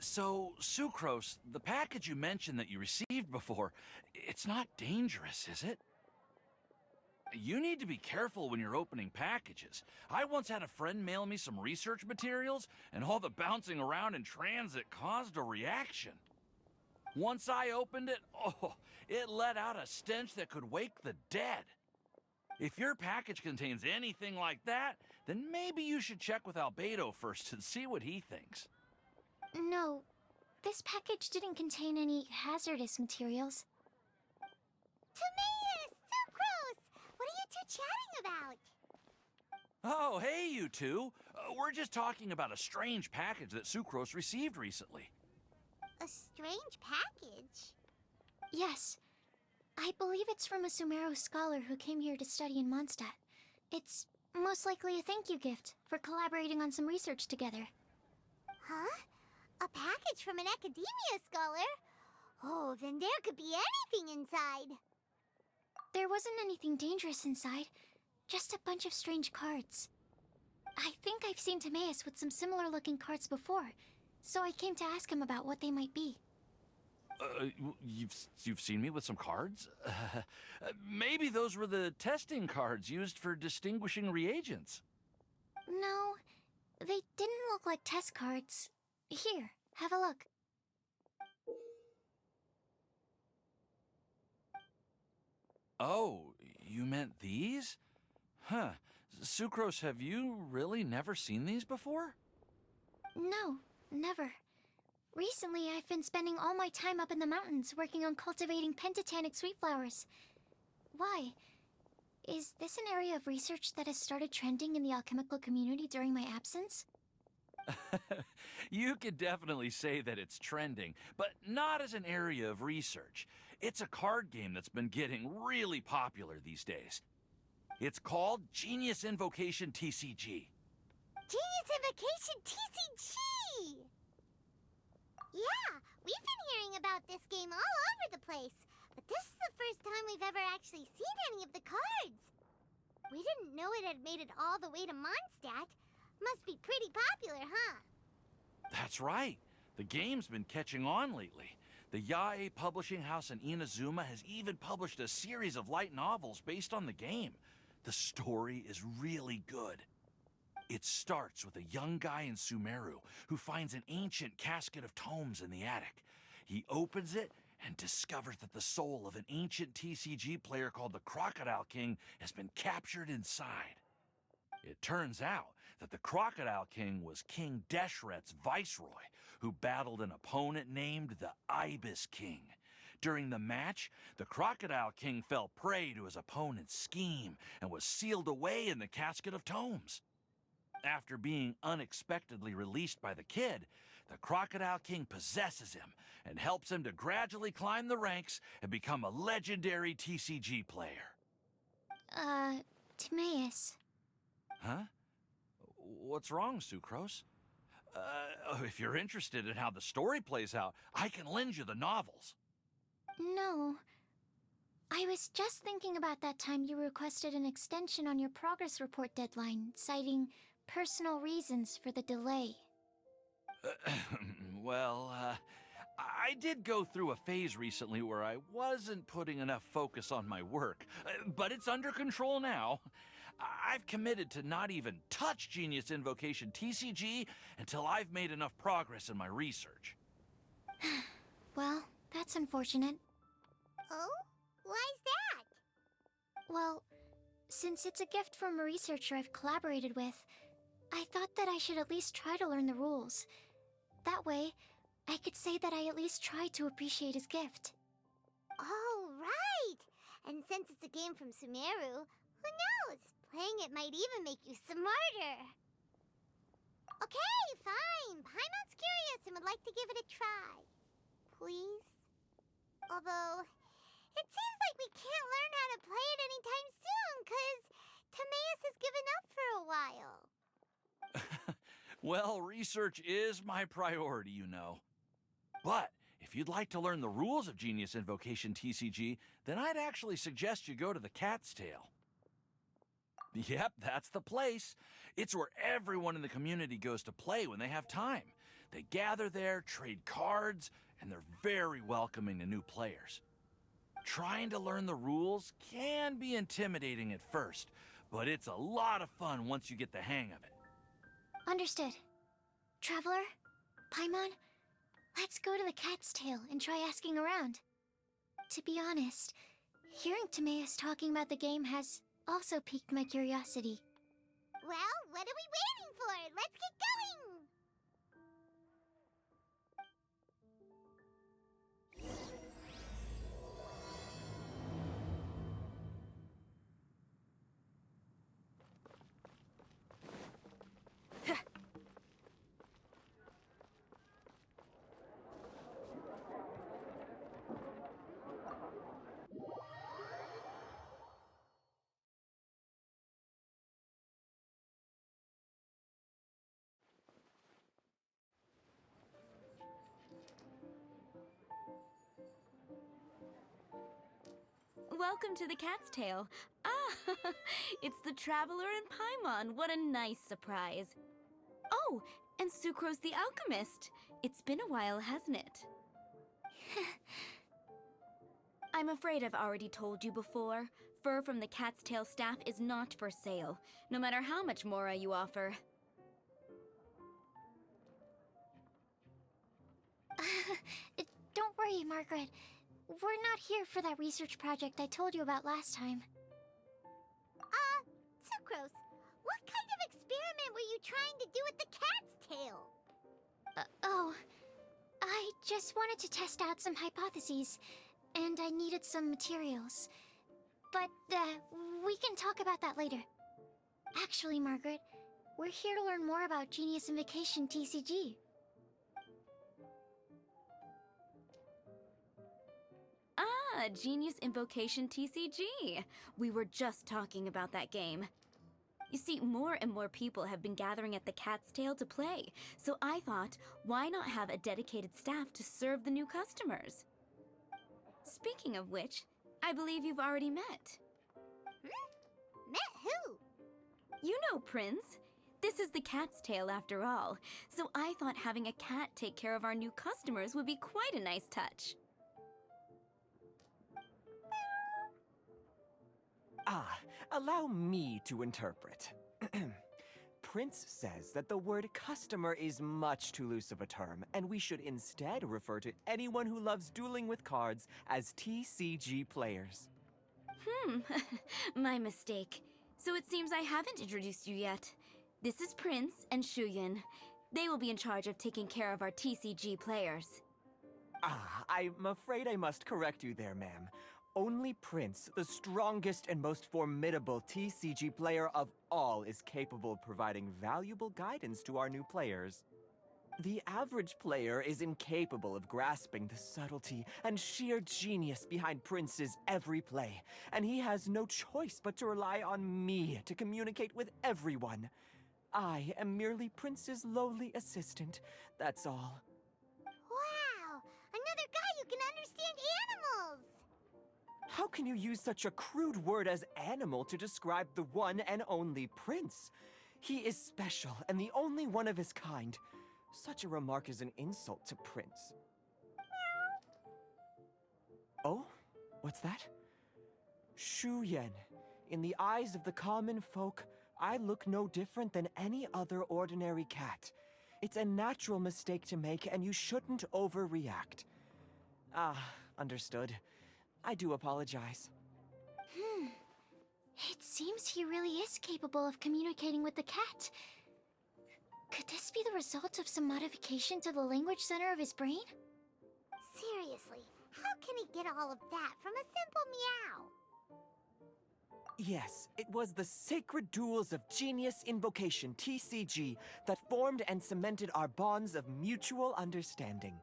So, Sucrose, the package you mentioned that you received before, it's not dangerous, is it? You need to be careful when you're opening packages. I once had a friend mail me some research materials, and all the bouncing around in transit caused a reaction. Once I opened it, it let out a stench that could wake the dead. If your package contains anything like that, then maybe you should check with Albedo first and see what he thinks. No, this package didn't contain any hazardous materials. Timaeus! Sucrose! What are you two chatting about? Oh, hey, you two. We're just talking about a strange package that Sucrose received recently. A strange package? Yes. I believe it's from a Sumeru scholar who came here to study in Mondstadt. It's most likely a thank you gift for collaborating on some research together. Huh? A package from an academia scholar? Oh, then there could be anything inside. There wasn't anything dangerous inside, just a bunch of strange cards. I think I've seen Timaeus with some similar looking cards before, so I came to ask him about what they might be. You've seen me with some cards? Maybe those were the testing cards used for distinguishing reagents. No, they didn't look like test cards. Here, have a look. Oh, you meant these? Huh. Sucrose, have you really never seen these before? No, never. Recently, I've been spending all my time up in the mountains working on cultivating pentatonic sweet flowers. Why? Is this an area of research that has started trending in the alchemical community during my absence? You could definitely say that it's trending, but not as an area of research. It's a card game that's been getting really popular these days. It's called Genius Invocation TCG. Genius Invocation TCG! Yeah, we've been hearing about this game all over the place, but this is the first time we've ever actually seen any of the cards. We didn't know it had made it all the way to Mondstadt. Must be pretty popular, huh? That's right. The game's been catching on lately. The Yae publishing house in Inazuma has even published a series of light novels based on the game. The story is really good. It starts with a young guy in Sumeru who finds an ancient casket of tomes in the attic. He opens it and discovers that the soul of an ancient TCG player called the Crocodile King has been captured inside. It turns out that the Crocodile King was King Deshret's viceroy, who battled an opponent named the Ibis King. During the match, the Crocodile King fell prey to his opponent's scheme and was sealed away in the casket of tomes. After being unexpectedly released by the kid, the Crocodile King possesses him and helps him to gradually climb the ranks and become a legendary TCG player. Timaeus. Huh? What's wrong, Sucrose? If you're interested in how the story plays out, I can lend you the novels. No. I was just thinking about that time you requested an extension on your progress report deadline, citing personal reasons for the delay. Well, I did go through a phase recently where I wasn't putting enough focus on my work, but it's under control now. I've committed to not even touch Genius Invocation TCG until I've made enough progress in my research. Well, that's unfortunate. Oh? Why's that? Well, since it's a gift from a researcher I've collaborated with, I thought that I should at least try to learn the rules. That way, I could say that I at least tried to appreciate his gift. Oh, right! And since it's a game from Sumeru, who knows? Playing it might even make you smarter. Okay, fine. Paimon's curious and would like to give it a try. Please? Although, it seems like we can't learn how to play it anytime soon, 'cause Timaeus has given up for a while. Well, research is my priority, you know. But if you'd like to learn the rules of Genius Invocation TCG, then I'd actually suggest you go to the Cat's Tail. Yep, that's the place. It's where everyone in the community goes to play when they have time. They gather there, trade cards, and they're very welcoming to new players. Trying to learn the rules can be intimidating at first, but it's a lot of fun once you get the hang of it. Understood. Traveler, Paimon, let's go to the Cat's Tail and try asking around. To be honest, hearing Timaeus talking about the game has also piqued my curiosity. Well, what are we waiting for? Let's get going! Welcome to the Cat's Tail. Ah, it's the Traveler and Paimon. What a nice surprise. Oh, and Sucrose the Alchemist. It's been a while, hasn't it? I'm afraid I've already told you before. Fur from the Cat's Tail staff is not for sale, no matter how much Mora you offer. Don't worry, Margaret. We're not here for that research project I told you about last time. Sucrose, what kind of experiment were you trying to do with the cat's tail? I just wanted to test out some hypotheses, and I needed some materials. But, we can talk about that later. Actually, Margaret, we're here to learn more about Genius Invocation TCG. Ah, Genius Invocation TCG. We were just talking about that game. You see, more and more people have been gathering at the Cat's Tail to play, so I thought, why not have a dedicated staff to serve the new customers? Speaking of which, I believe you've already met. Met who? You know, Prince. This is the Cat's Tail after all, so I thought having a cat take care of our new customers would be quite a nice touch. Allow me to interpret. Prince says that the word customer is much too loose of a term, and we should instead refer to anyone who loves dueling with cards as TCG players. My mistake. So it seems I haven't introduced you yet. This is Prince and Shuyan. They will be in charge of taking care of our TCG players. I'm afraid I must correct you there, ma'am. Only Prince, the strongest and most formidable TCG player of all, is capable of providing valuable guidance to our new players. The average player is incapable of grasping the subtlety and sheer genius behind Prince's every play, and he has no choice but to rely on me to communicate with everyone. I am merely Prince's lowly assistant, that's all. Wow! Another guy who can understand animals! How can you use such a crude word as animal to describe the one and only Prince? He is special and the only one of his kind. Such a remark is an insult to Prince. Oh? What's that? Shuyan. In the eyes of the common folk, I look no different than any other ordinary cat. It's a natural mistake to make, and you shouldn't overreact. Understood. I do apologize. It seems he really is capable of communicating with the cat. Could this be the result of some modification to the language center of his brain? Seriously, how can he get all of that from a simple meow? Yes, it was the sacred duels of Genius Invocation, TCG, that formed and cemented our bonds of mutual understanding.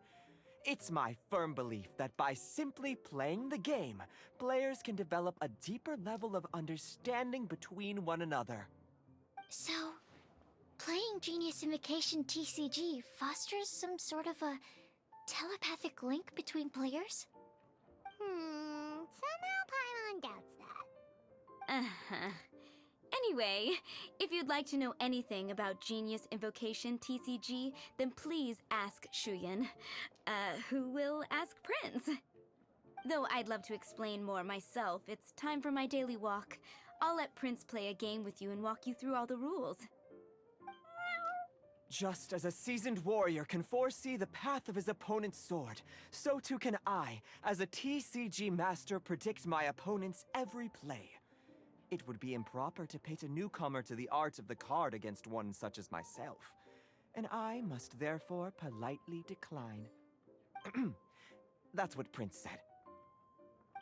It's my firm belief that by simply playing the game, players can develop a deeper level of understanding between one another. So, playing Genius Invocation TCG fosters some sort of a telepathic link between players? Somehow Paimon doubts that. Uh-huh. Anyway, if you'd like to know anything about Genius Invocation TCG, then please ask Shuyan, who will ask Prince. Though I'd love to explain more myself, it's time for my daily walk. I'll let Prince play a game with you and walk you through all the rules. Just as a seasoned warrior can foresee the path of his opponent's sword, so too can I, as a TCG master, predict my opponent's every play. It would be improper to pit a newcomer to the art of the card against one such as myself, and I must therefore politely decline. That's what Prince said.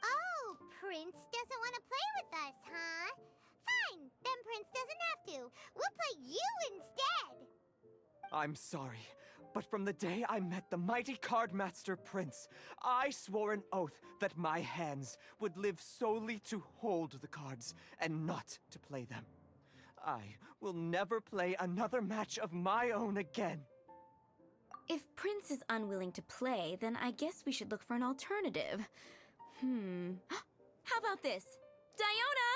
Oh, Prince doesn't want to play with us, huh? Fine, then Prince doesn't have to. We'll play you instead. I'm sorry, but from the day I met the mighty cardmaster Prince, I swore an oath that my hands would live solely to hold the cards and not to play them. I will never play another match of my own again. If Prince is unwilling to play, then I guess we should look for an alternative. How about this? Diona!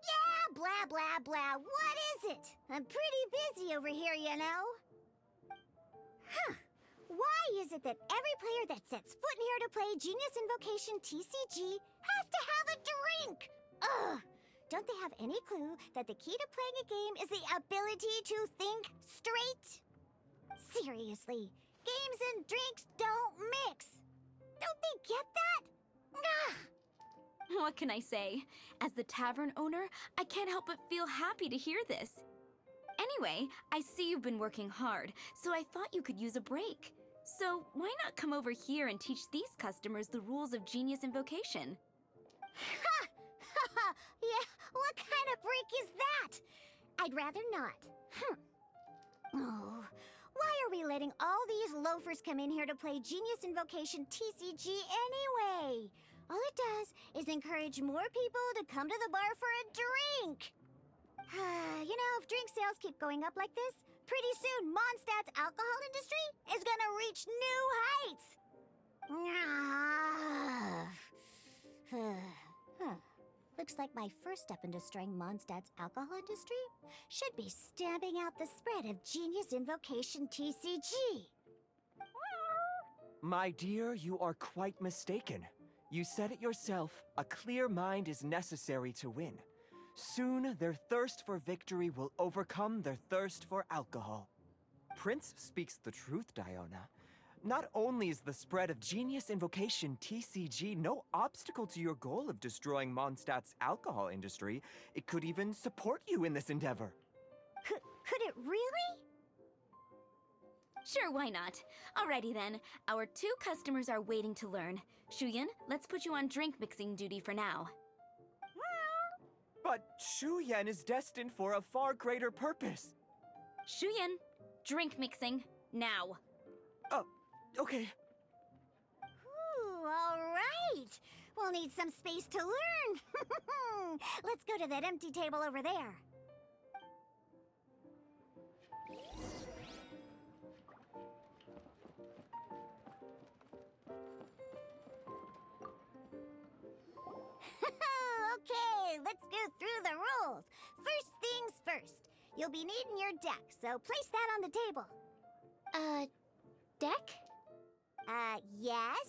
Yeah, blah, blah, blah. What is it? I'm pretty busy over here, you know. Huh. Why is it that every player that sets foot in here to play Genius Invocation TCG has to have a drink? Ugh! Don't they have any clue that the key to playing a game is the ability to think straight? Seriously, games and drinks don't mix. Don't they get that? Ugh! What can I say? As the tavern owner, I can't help but feel happy to hear this. Anyway, I see you've been working hard, so I thought you could use a break. So why not come over here and teach these customers the rules of Genius Invocation? Ha! Ha! Yeah, what kind of break is that? I'd rather not. Oh, why are we letting all these loafers come in here to play Genius Invocation TCG anyway? All it does is encourage more people to come to the bar for a drink. You know, if drink sales keep going up like this, pretty soon Mondstadt's alcohol industry is gonna reach new heights. Looks like my first step in destroying Mondstadt's alcohol industry should be stamping out the spread of Genius Invocation TCG. My dear, you are quite mistaken. You said it yourself, a clear mind is necessary to win. Soon, their thirst for victory will overcome their thirst for alcohol. Prince speaks the truth, Diona. Not only is the spread of Genius Invocation TCG no obstacle to your goal of destroying Mondstadt's alcohol industry, it could even support you in this endeavor. Could it really? Sure, why not? Alrighty then, our 2 customers are waiting to learn. Shuyan, let's put you on drink mixing duty for now. But Shuyan is destined for a far greater purpose. Shuyan, drink mixing, now. Okay. Ooh, all right. We'll need some space to learn. Let's go to that empty table over there. Okay, let's go through the rules. First things first. You'll be needing your deck, so place that on the table. Deck? Yes?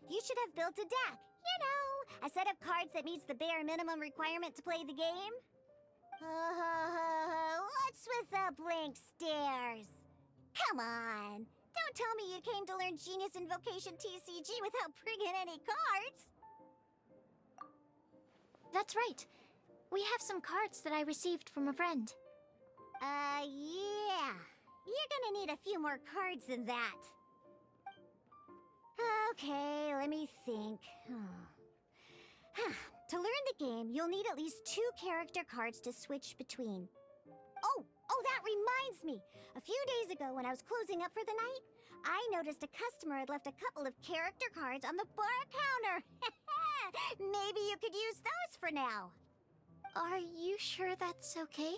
You should have built a deck. You know, a set of cards that meets the bare minimum requirement to play the game. What's with the blank stares? Come on. Don't tell me you came to learn Genius Invocation TCG without bringing any cards. That's right. We have some cards that I received from a friend. Yeah. You're gonna need a few more cards than that. Okay, let me think. To learn the game, you'll need at least 2 character cards to switch between. Oh, that reminds me. A few days ago, when I was closing up for the night, I noticed a customer had left a couple of character cards on the bar counter. Maybe you could use those for now. Are you sure that's okay?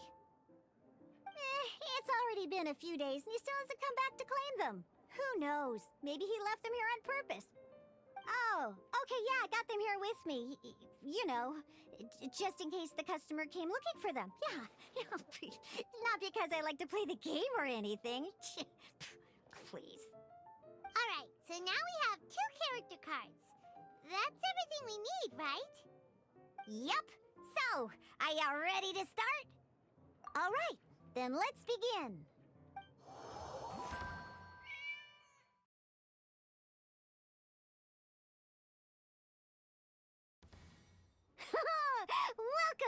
It's already been a few days and he still hasn't come back to claim them. Who knows? Maybe he left them here on purpose. Oh, okay, yeah, I got them here with me. You know, just in case the customer came looking for them. Yeah, not because I like to play the game or anything. Please. All right, so now we have 2 character cards. That's everything we need, right? Yep. So, are you ready to start? All right, then let's begin.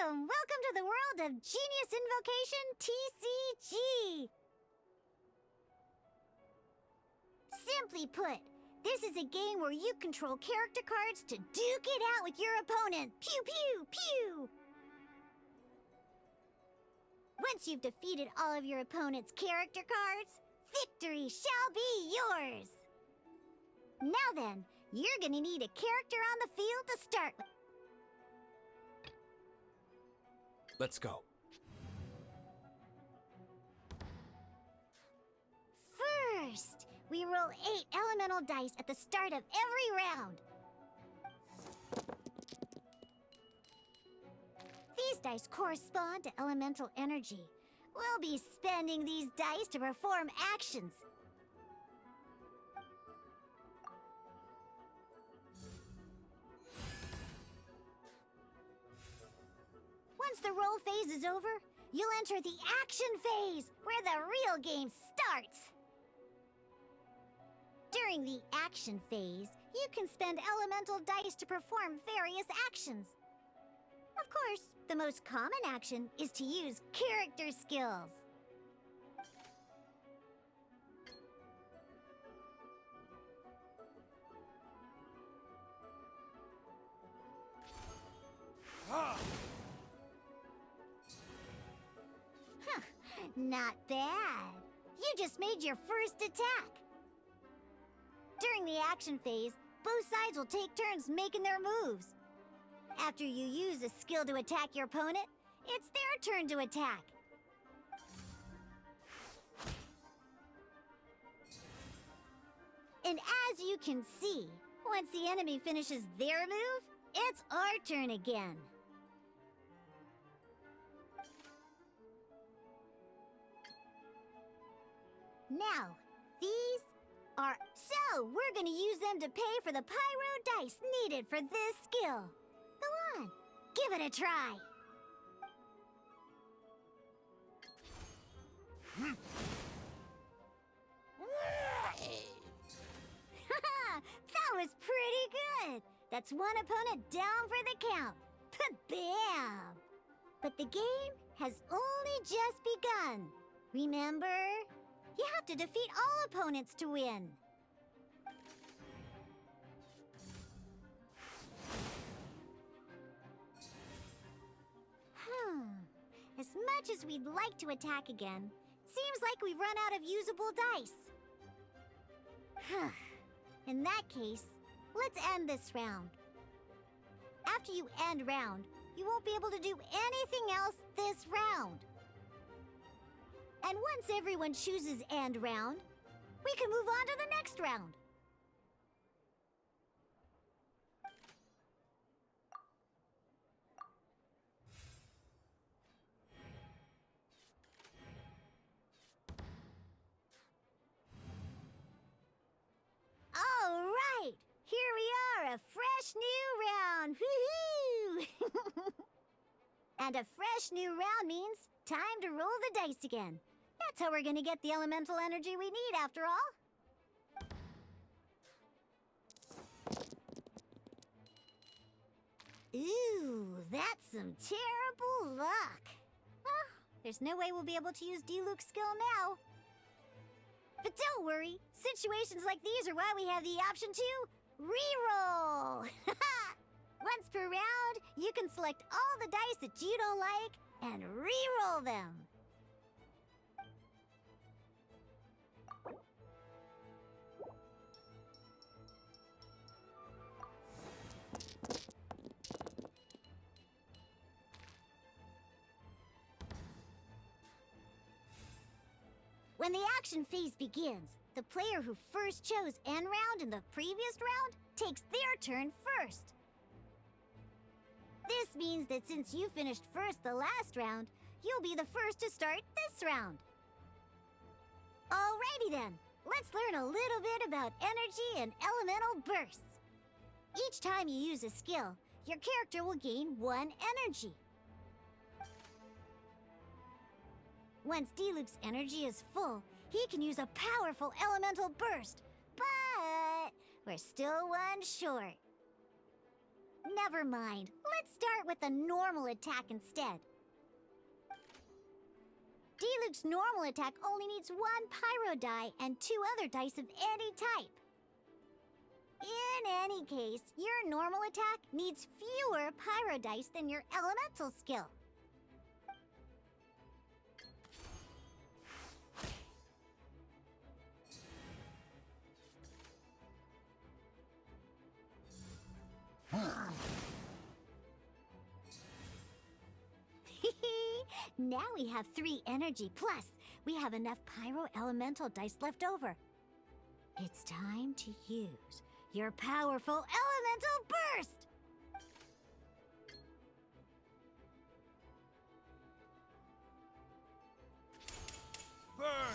Welcome to the world of Genius Invocation TCG! Simply put, this is a game where you control character cards to duke it out with your opponent. Pew pew pew! Once you've defeated all of your opponent's character cards, victory shall be yours! Now then, you're gonna need a character on the field to start with. Let's go. First, we roll 8 elemental dice at the start of every round. These dice correspond to elemental energy. We'll be spending these dice to perform actions. Once the roll phase is over, you'll enter the action phase, where the real game starts. During the action phase, you can spend elemental dice to perform various actions. Of course, the most common action is to use character skills. Not bad. You just made your first attack. During the action phase, both sides will take turns making their moves. After you use a skill to attack your opponent, it's their turn to attack. And as you can see, once the enemy finishes their move, it's our turn again. Now, these are... So, we're gonna use them to pay for the pyro dice needed for this skill. Go on, give it a try. That was pretty good. That's one opponent down for the count. Bam! But the game has only just begun. Remember? You have to defeat all opponents to win. As much as we'd like to attack again, seems like we've run out of usable dice. In that case, let's end this round. After you end round, you won't be able to do anything else this round. And once everyone chooses end round, we can move on to the next round. All right, here we are, a fresh new round. Woohoo! And a fresh new round means time to roll the dice again. That's how we're gonna get the elemental energy we need, after all. Ooh, that's some terrible luck. Oh, there's no way we'll be able to use D-Luke's skill now. But don't worry, situations like these are why we have the option to re-roll. Once per round, you can select all the dice that you don't like and re-roll them. When the action phase begins, The player who first chose end round in the previous round takes their turn first. This means that since you finished first the last round, you'll be the first to start this round. Alrighty then, let's learn a little bit about energy and elemental bursts. Each time you use a skill, your character will gain 1 energy. Once Diluc's energy is full, he can use a powerful elemental burst, but we're still 1 short. Never mind, let's start with a normal attack instead. Diluc's normal attack only needs 1 pyro die and 2 other dice of any type. In any case, your normal attack needs fewer pyro dice than your elemental skill. Now we have 3 energy, plus we have enough pyro elemental dice left over. It's time to use your powerful elemental burst! Burn!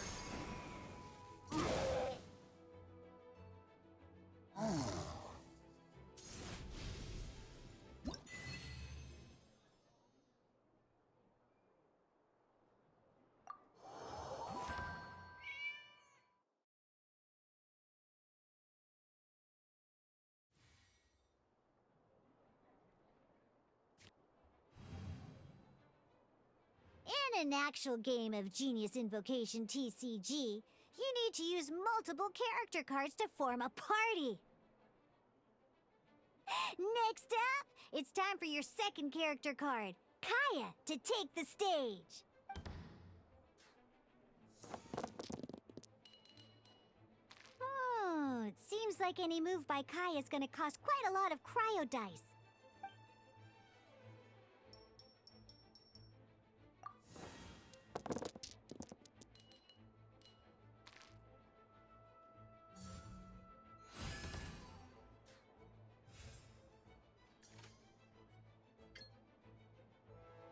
In an actual game of Genius Invocation TCG, you need to use multiple character cards to form a party. Next up, it's time for your second character card, Kaya, to take the stage. It seems like any move by Kaya is going to cost quite a lot of cryo dice.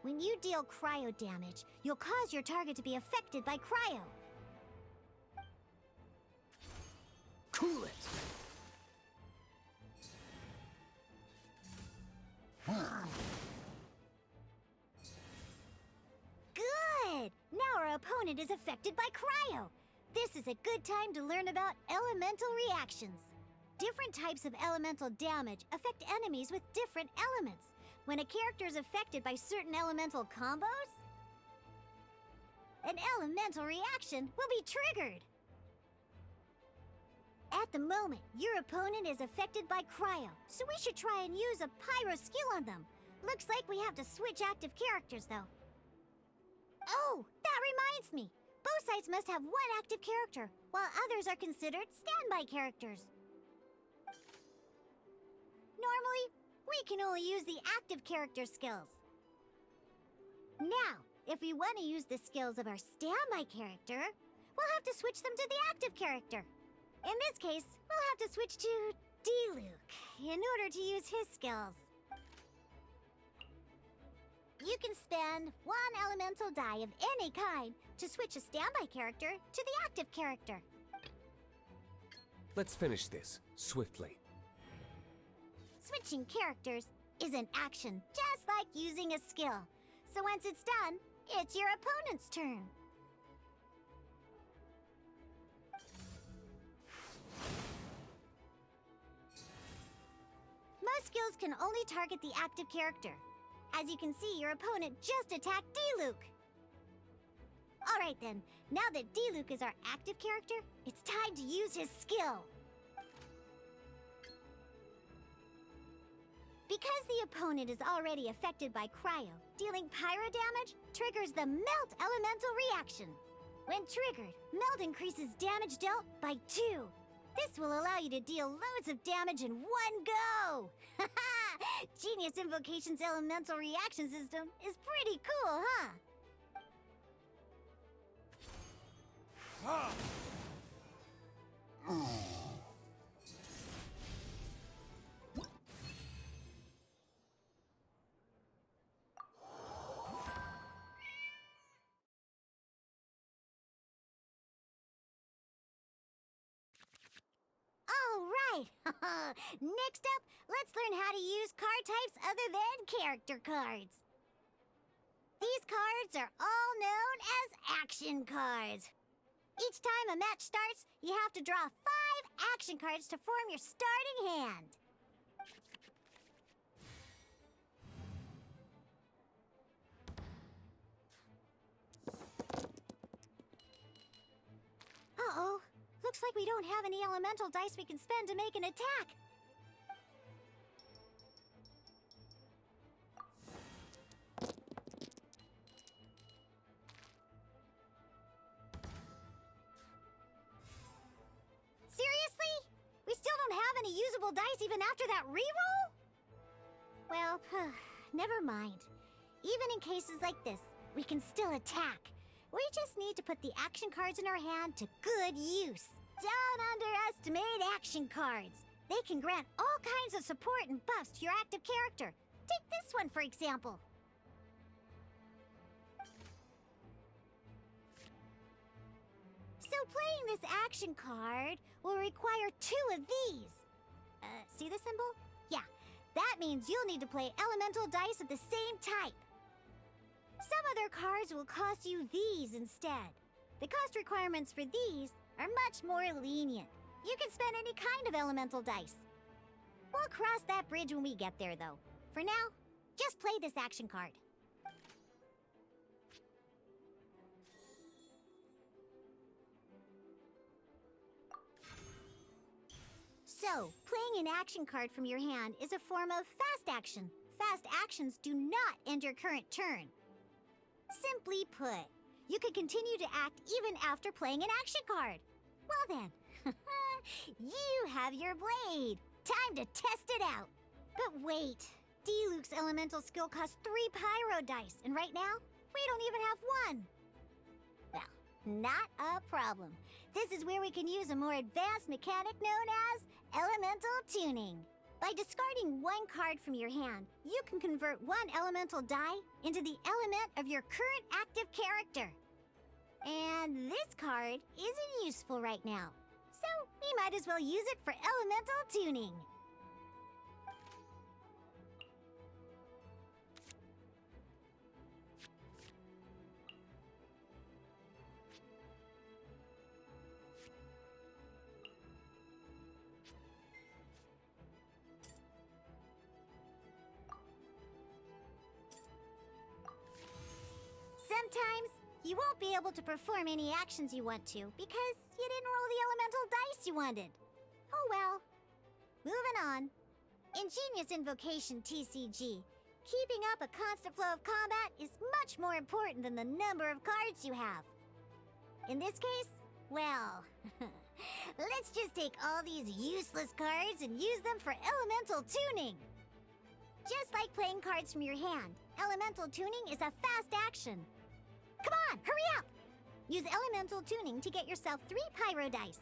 When you deal cryo damage, you'll cause your target to be affected by cryo. Cool it! Good! Now our opponent is affected by cryo. This is a good time to learn about elemental reactions. Different types of elemental damage affect enemies with different elements. When a character is affected by certain elemental combos, an elemental reaction will be triggered. At the moment, your opponent is affected by cryo, so we should try and use a pyro skill on them. Looks like we have to switch active characters, though. Oh, that reminds me. Both sides must have 1 active character, while others are considered standby characters. Normally, we can only use the active character skills. Now, if we want to use the skills of our standby character, we'll have to switch them to the active character. In this case, we'll have to switch to Diluc in order to use his skills. You can spend 1 elemental die of any kind to switch a standby character to the active character. Let's finish this, swiftly. Switching characters is an action, just like using a skill. So once it's done, it's your opponent's turn. Most skills can only target the active character. As you can see, your opponent just attacked Diluc. Alright then, now that Diluc is our active character, it's time to use his skill. Because the opponent is already affected by cryo, dealing pyro damage triggers the Melt Elemental reaction. When triggered, Melt increases damage dealt by 2. This will allow you to deal loads of damage in 1 go! Haha! Genius Invocation's elemental reaction system is pretty cool, huh? All right. Next up, let's learn how to use card types other than character cards. These cards are all known as action cards. Each time a match starts, you have to draw 5 action cards to form your starting hand. Uh-oh. Looks like we don't have any elemental dice we can spend to make an attack. Seriously? We still don't have any usable dice even after that reroll? Well, never mind. Even in cases like this, we can still attack. We just need to put the action cards in our hand to good use. Don't underestimate action cards. They can grant all kinds of support and buffs to your active character. Take this one, for example. So playing this action card will require 2 of these. See the symbol? Yeah, that means you'll need to play elemental dice of the same type. Some other cards will cost you these instead. The cost requirements for these are much more lenient. You can spend any kind of elemental dice. We'll cross that bridge when we get there, though. For now, just play this action card. So, playing an action card from your hand is a form of fast action. Fast actions do not end your current turn. Simply put, you can continue to act even after playing an action card. Well then, you have your blade. Time to test it out. But wait, Diluc's elemental skill costs 3 pyro dice, and right now, we don't even have 1. Well, not a problem. This is where we can use a more advanced mechanic known as elemental tuning. By discarding 1 card from your hand, you can convert 1 elemental die into the element of your current active character. And this card isn't useful right now, so we might as well use it for elemental tuning. Sometimes, you won't be able to perform any actions you want to because you didn't roll the elemental dice you wanted. Oh well. Moving on. In Genius Invocation TCG, keeping up a constant flow of combat is much more important than the number of cards you have. In this case, well, let's just take all these useless cards and use them for elemental tuning. Just like playing cards from your hand, elemental tuning is a fast action. Come on, hurry up! Use elemental tuning to get yourself 3 pyro dice.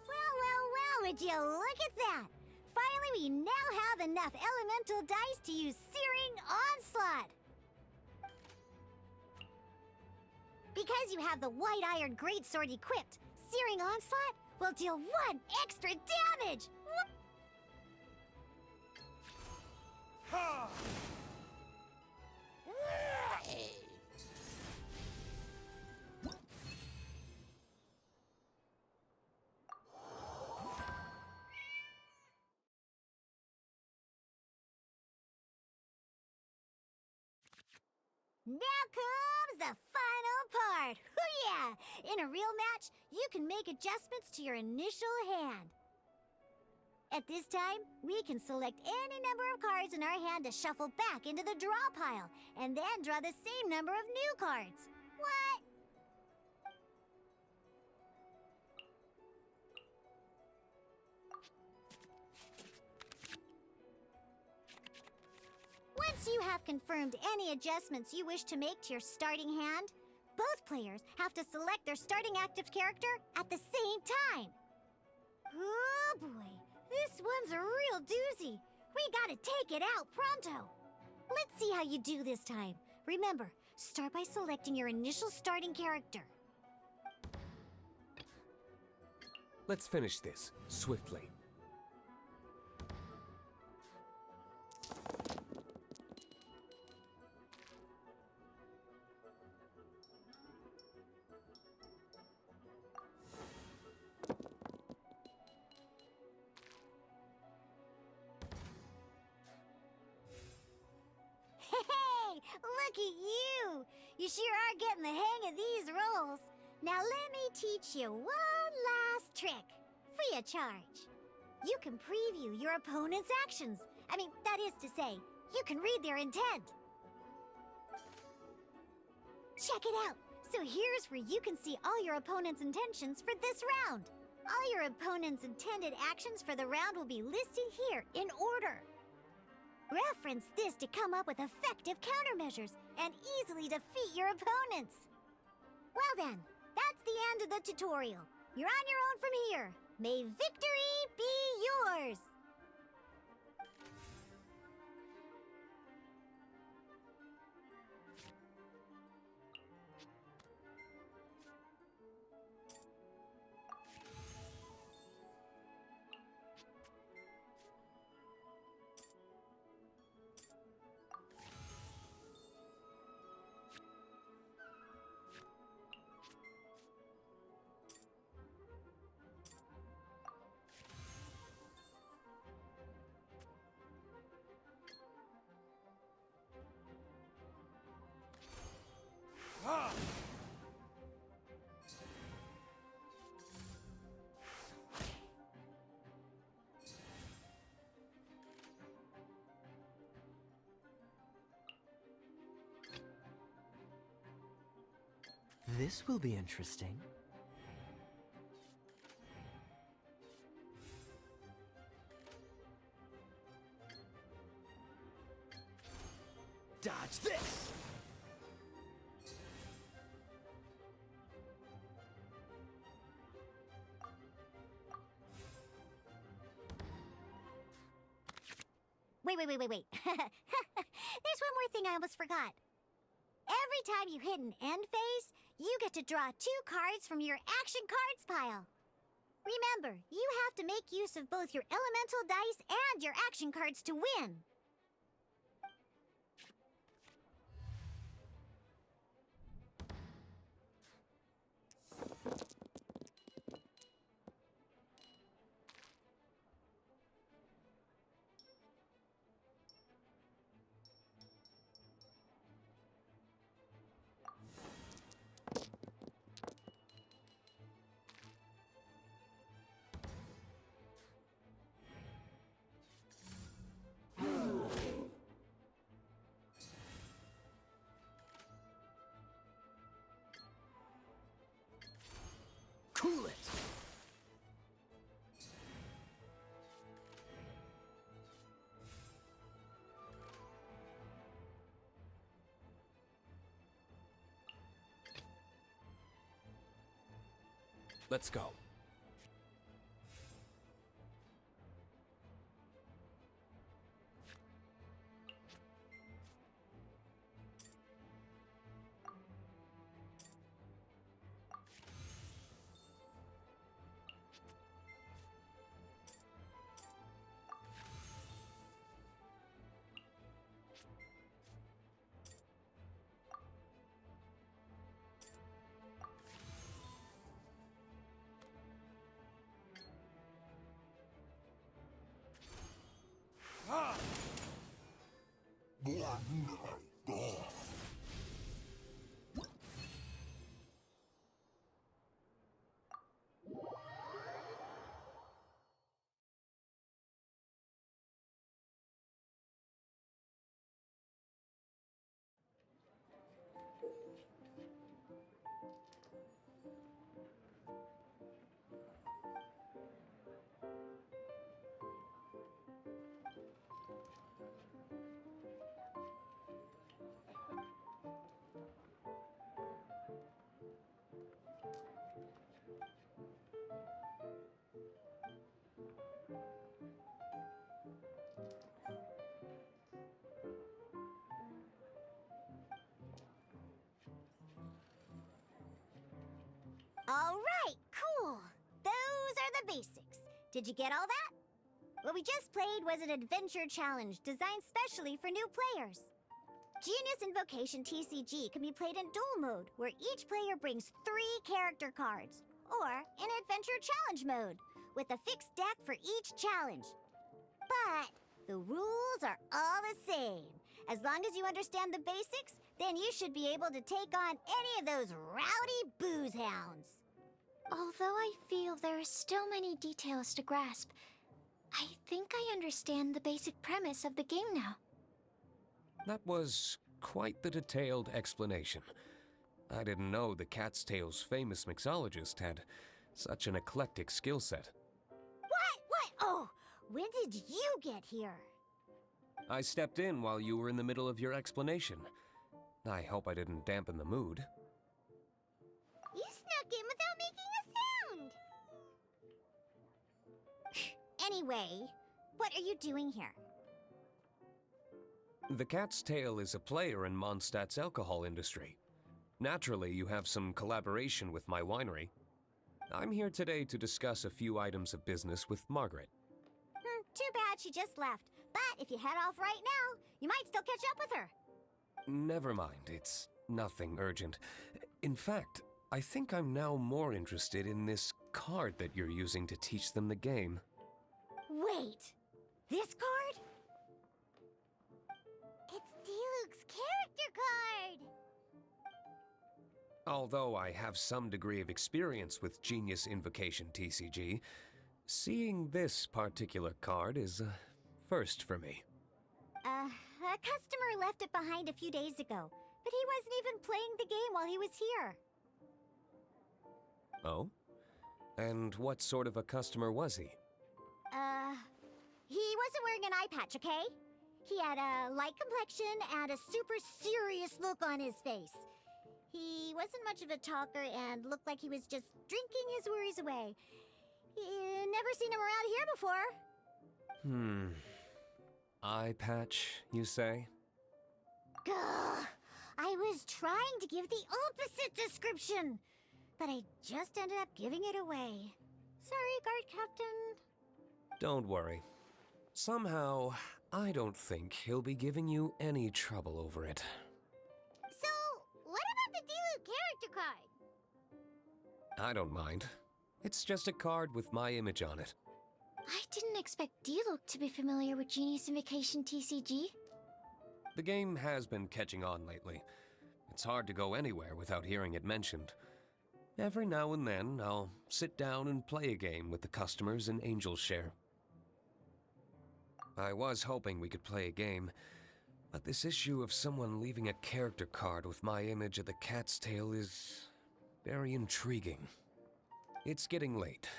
Well, would you look at that? Finally, we now have enough elemental dice to use Searing Onslaught. Because you have the White Iron Greatsword equipped, Searing Onslaught will deal 1 extra damage! Now comes the final part! Hoo-yeah! In a real match, you can make adjustments to your initial hand. At this time, we can select any number of cards in our hand to shuffle back into the draw pile, and then draw the same number of new cards. What? Once you have confirmed any adjustments you wish to make to your starting hand, both players have to select their starting active character at the same time. Oh boy, this one's a real doozy. We gotta take it out pronto. Let's see how you do this time. Remember, start by selecting your initial starting character. Let's finish this, swiftly. Hey, look at you! You sure are getting the hang of these rolls. Now let me teach you one last trick, free of charge. You can preview your opponent's actions. That is to say, you can read their intent. Check it out. So here's where you can see all your opponent's intentions for this round. All your opponent's intended actions for the round will be listed here in order. Reference this to come up with effective countermeasures and easily defeat your opponents. Well then, that's the end of the tutorial. You're on your own from here. May victory be yours! This will be interesting. Dodge this! Wait. There's one more thing I almost forgot. Every time you hit an end phase, you get to draw 2 cards from your action cards pile. Remember, you have to make use of both your elemental dice and your action cards to win. Cool it! Let's go. the basics. Did you get all that? What we just played was an adventure challenge designed specially for new players. Genius Invocation TCG can be played in duel mode, where each player brings 3 character cards, or in adventure challenge mode, with a fixed deck for each challenge. But the rules are all the same. As long as you understand the basics, then you should be able to take on any of those rowdy booze hounds. Although I feel there are still many details to grasp, I think I understand the basic premise of the game now. That was quite the detailed explanation. I didn't know the Cat's Tail's famous mixologist had such an eclectic skill set. What? Oh, when did you get here? I stepped in while you were in the middle of your explanation. I hope I didn't dampen the mood. You snuck in without making a sound. Anyway, what are you doing here? The Cat's Tail is a player in Mondstadt's alcohol industry. Naturally, you have some collaboration with my winery. I'm here today to discuss a few items of business with Margaret. Too bad she just left. But if you head off right now, you might still catch up with her. Never mind, it's nothing urgent. In fact, I think I'm now more interested in this card that you're using to teach them the game. Wait, this card? It's Diluc's character card! Although I have some degree of experience with Genius Invocation TCG, seeing this particular card is a first for me. A customer left it behind a few days ago, but he wasn't even playing the game while he was here. Oh? And what sort of a customer was he? He wasn't wearing an eye patch, okay? He had a light complexion and a super serious look on his face. He wasn't much of a talker and looked like he was just drinking his worries away. Never seen him around here before. Eye patch, you say? Gah! I was trying to give the opposite description, but I just ended up giving it away. Sorry, guard captain. Don't worry. Somehow, I don't think he'll be giving you any trouble over it. So, what about the Diluc character card? I don't mind. It's just a card with my image on it. I didn't expect Diluc to be familiar with Genius Invocation TCG. The game has been catching on lately. It's hard to go anywhere without hearing it mentioned. Every now and then, I'll sit down and play a game with the customers in Angel's Share. I was hoping we could play a game, but this issue of someone leaving a character card with my image of the Cat's Tail is very intriguing. It's getting late,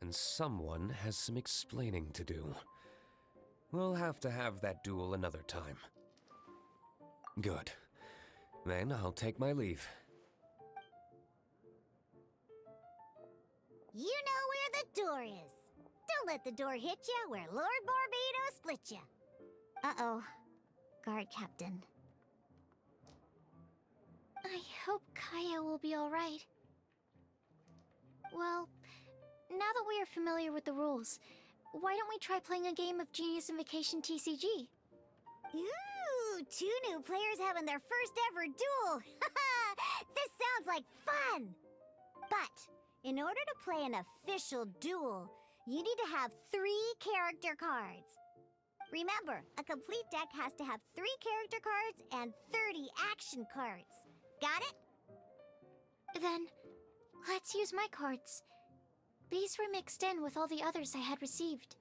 and someone has some explaining to do. We'll have to have that duel another time. Good. Then I'll take my leave. You know where the door is. Don't let the door hit you where Lord Barbados split you. Uh-oh. Guard captain. I hope Kaya will be alright. Well, now that we are familiar with the rules, why don't we try playing a game of Genius Invocation TCG? Ooh, 2 new players having their first ever duel. This sounds like fun! But, in order to play an official duel, you need to have 3 character cards. Remember, a complete deck has to have 3 character cards and 30 action cards. Got it? Then, let's use my cards. These were mixed in with all the others I had received.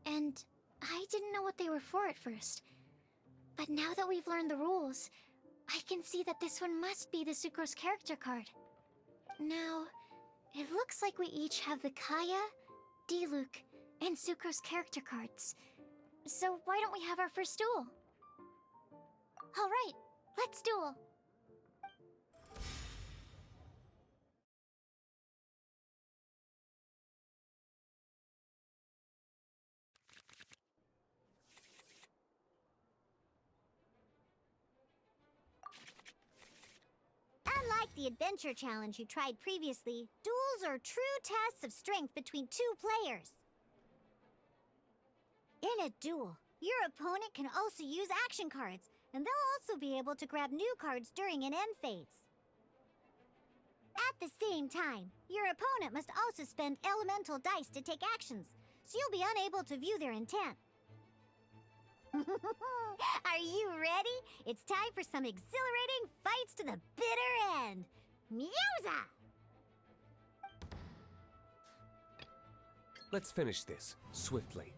And I didn't know what they were for at first. But now that we've learned the rules, I can see that this one must be the Sucrose character card. Now, it looks like we each have the Kaya, Diluc, and Sucrose character cards. So why don't we have our first duel? Alright, let's duel. Unlike the adventure challenge you tried previously, duels Duels are true tests of strength between two players. In a duel, your opponent can also use action cards, and they'll also be able to grab new cards during an end phase. At the same time, your opponent must also spend elemental dice to take actions, so you'll be unable to view their intent. Are you ready? It's time for some exhilarating fights to the bitter end. Musa! Let's finish this, swiftly.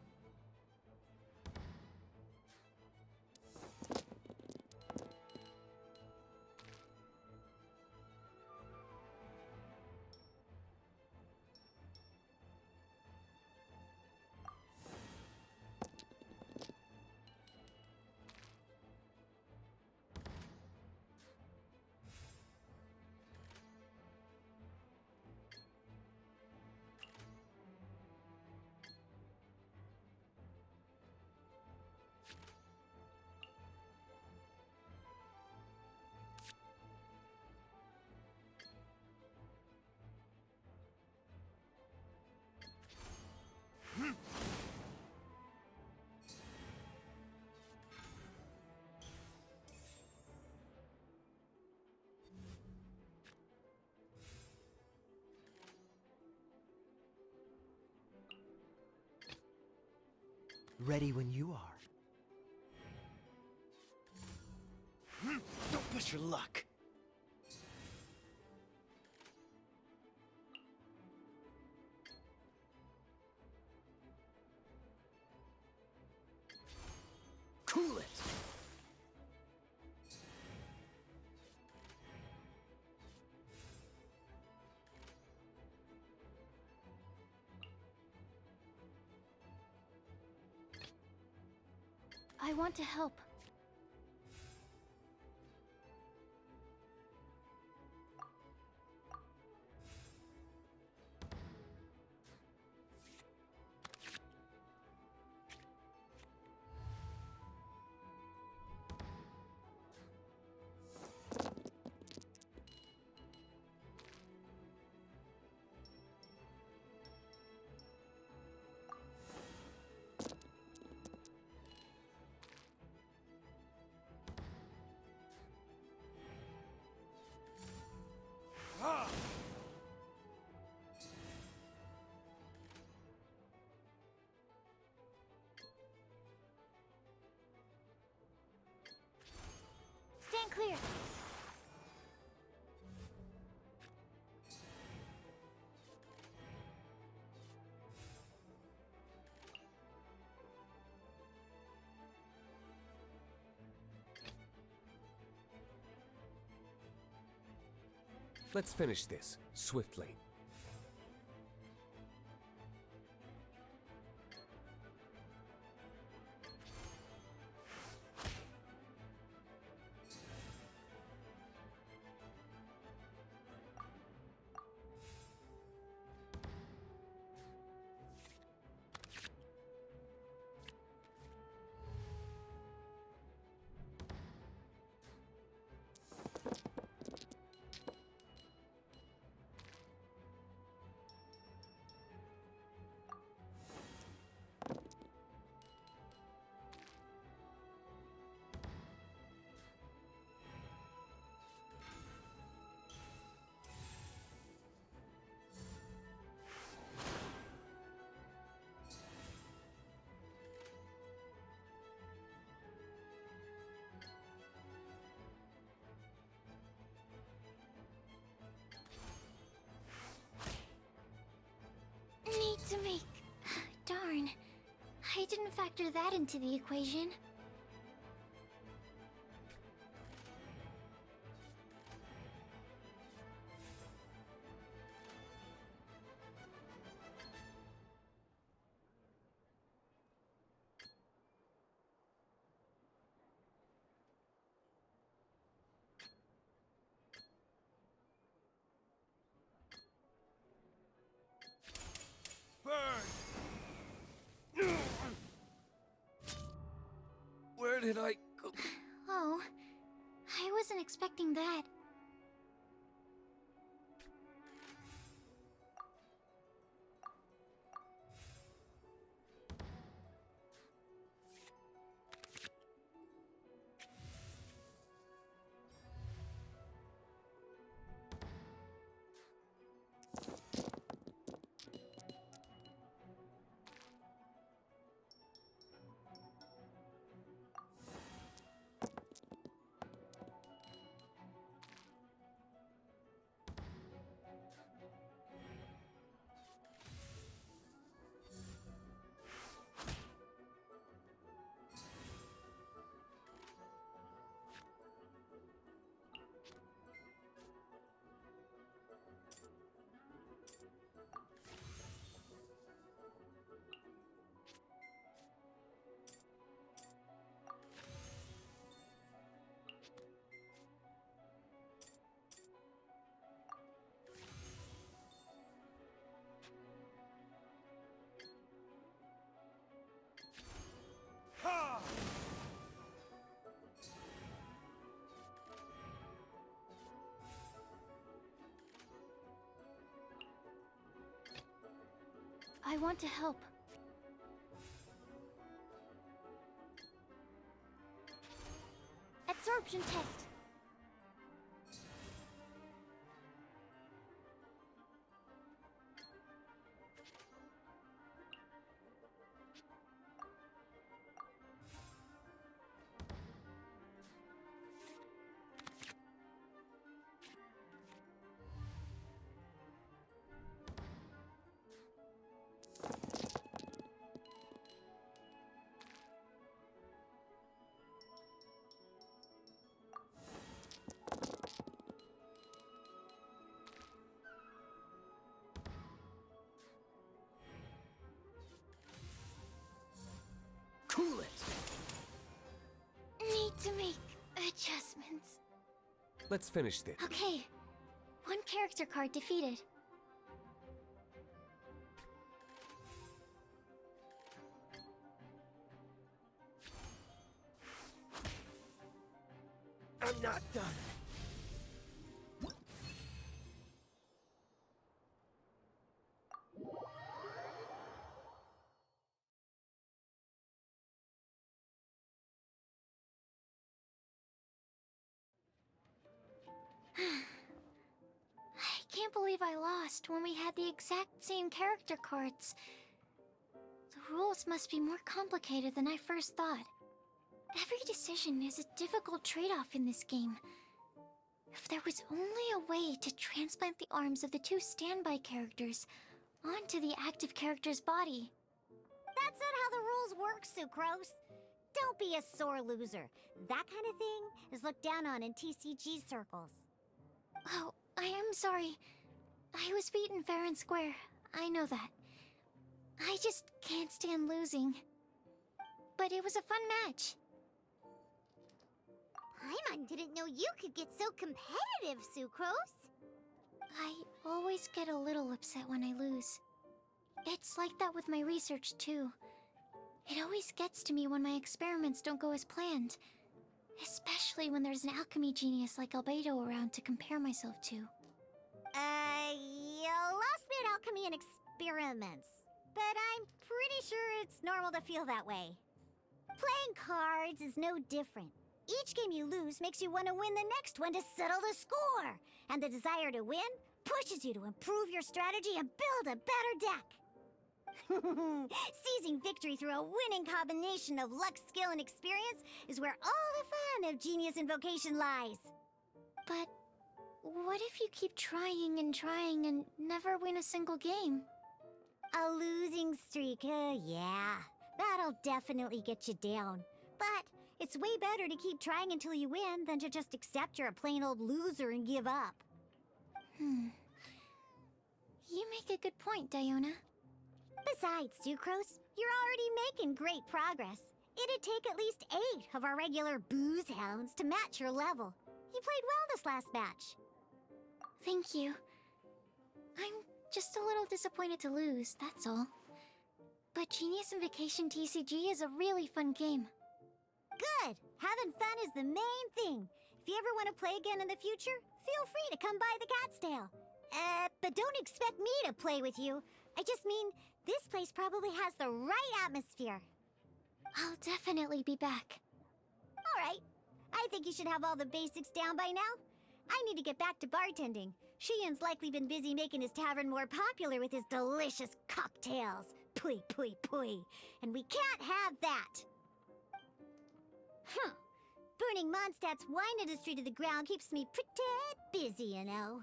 Ready when you are. Don't push your luck. Cool it! I want to help. Stand clear. Let's finish this, swiftly. Need to make... Darn. I didn't factor that into the equation. Where did I go? Oh, I wasn't expecting that. I want to help. Absorption test. Cool it! Need to make adjustments. Let's finish this. Okay. One character card defeated. I'm not done. I can't believe I lost when we had the exact same character cards. The rules must be more complicated than I first thought. Every decision is a difficult trade-off in this game. If there was only a way to transplant the arms of the two standby characters onto the active character's body. That's not how the rules work, Sucrose. Don't be a sore loser. That kind of thing is looked down on in TCG circles. Oh, I am sorry. I was beaten fair and square. I know that. I just can't stand losing. But it was a fun match. Paimon didn't know you could get so competitive, Sucrose. I always get a little upset when I lose. It's like that with my research, too. It always gets to me when my experiments don't go as planned. Especially when there's an alchemy genius like Albedo around to compare myself to. You lost me at alchemy and experiments. But I'm pretty sure it's normal to feel that way. Playing cards is no different. Each game you lose makes you want to win the next one to settle the score. And the desire to win pushes you to improve your strategy and build a better deck. Seizing victory through a winning combination of luck, skill, and experience is where all the fun of Genius Invocation lies. But what if you keep trying and never win a single game? A losing streak, yeah. That'll definitely get you down. But it's way better to keep trying until you win than to just accept you're a plain old loser and give up. You make a good point, Diona. Besides, Sucrose, you're already making great progress. It'd take at least 8 of our regular booze hounds to match your level. You played well this last match. Thank you. I'm just a little disappointed to lose, that's all. But Genius Invocation TCG is a really fun game. Good! Having fun is the main thing. If you ever want to play again in the future, feel free to come by the Cat's Tail. But don't expect me to play with you. I just mean, this place probably has the right atmosphere. I'll definitely be back. All right. I think you should have all the basics down by now. I need to get back to bartending. Shiyan's likely been busy making his tavern more popular with his delicious cocktails. Pui, pui, pui. And we can't have that. Burning Mondstadt's wine industry to the ground keeps me pretty busy, you know.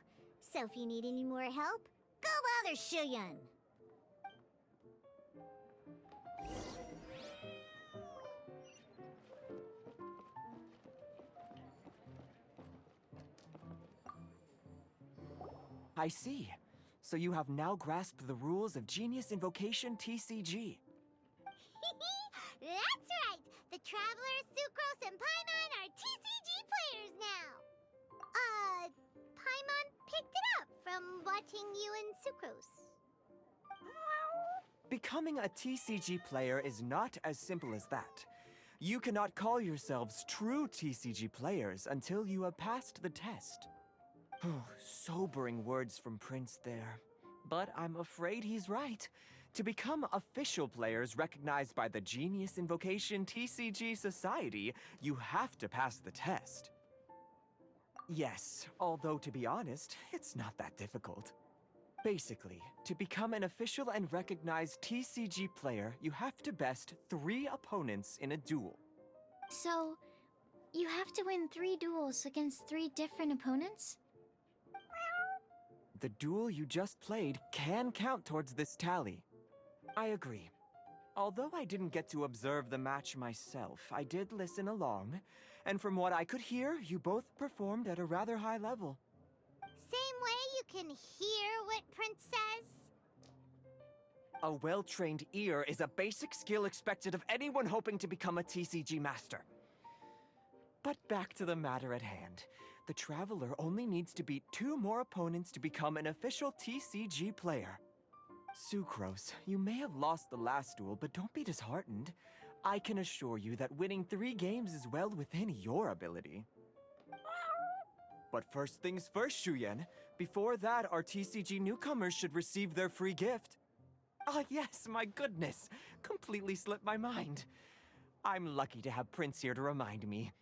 So if you need any more help, go bother Shiyan. I see. So you have now grasped the rules of Genius Invocation TCG. That's right! The Traveler, Sucrose, and Paimon are TCG players now! Paimon picked it up from watching you and Sucrose. Becoming a TCG player is not as simple as that. You cannot call yourselves true TCG players until you have passed the test. Sobering words from Prince there. But I'm afraid he's right. To become official players recognized by the Genius Invocation TCG Society, you have to pass the test. Yes, although to be honest, it's not that difficult. Basically, to become an official and recognized TCG player, you have to best 3 opponents in a duel. So, you have to win 3 duels against 3 different opponents? The duel you just played can count towards this tally. I agree. Although I didn't get to observe the match myself, I did listen along, and from what I could hear, you both performed at a rather high level. Same way you can hear what Prince says? A well-trained ear is a basic skill expected of anyone hoping to become a TCG master. But back to the matter at hand. The Traveler only needs to beat 2 more opponents to become an official TCG player. Sucrose, you may have lost the last duel, but don't be disheartened. I can assure you that winning 3 games is well within your ability. But first things first, Shuyen. Before that, our TCG newcomers should receive their free gift. Ah yes, my goodness. Completely slipped my mind. I'm lucky to have Prince here to remind me.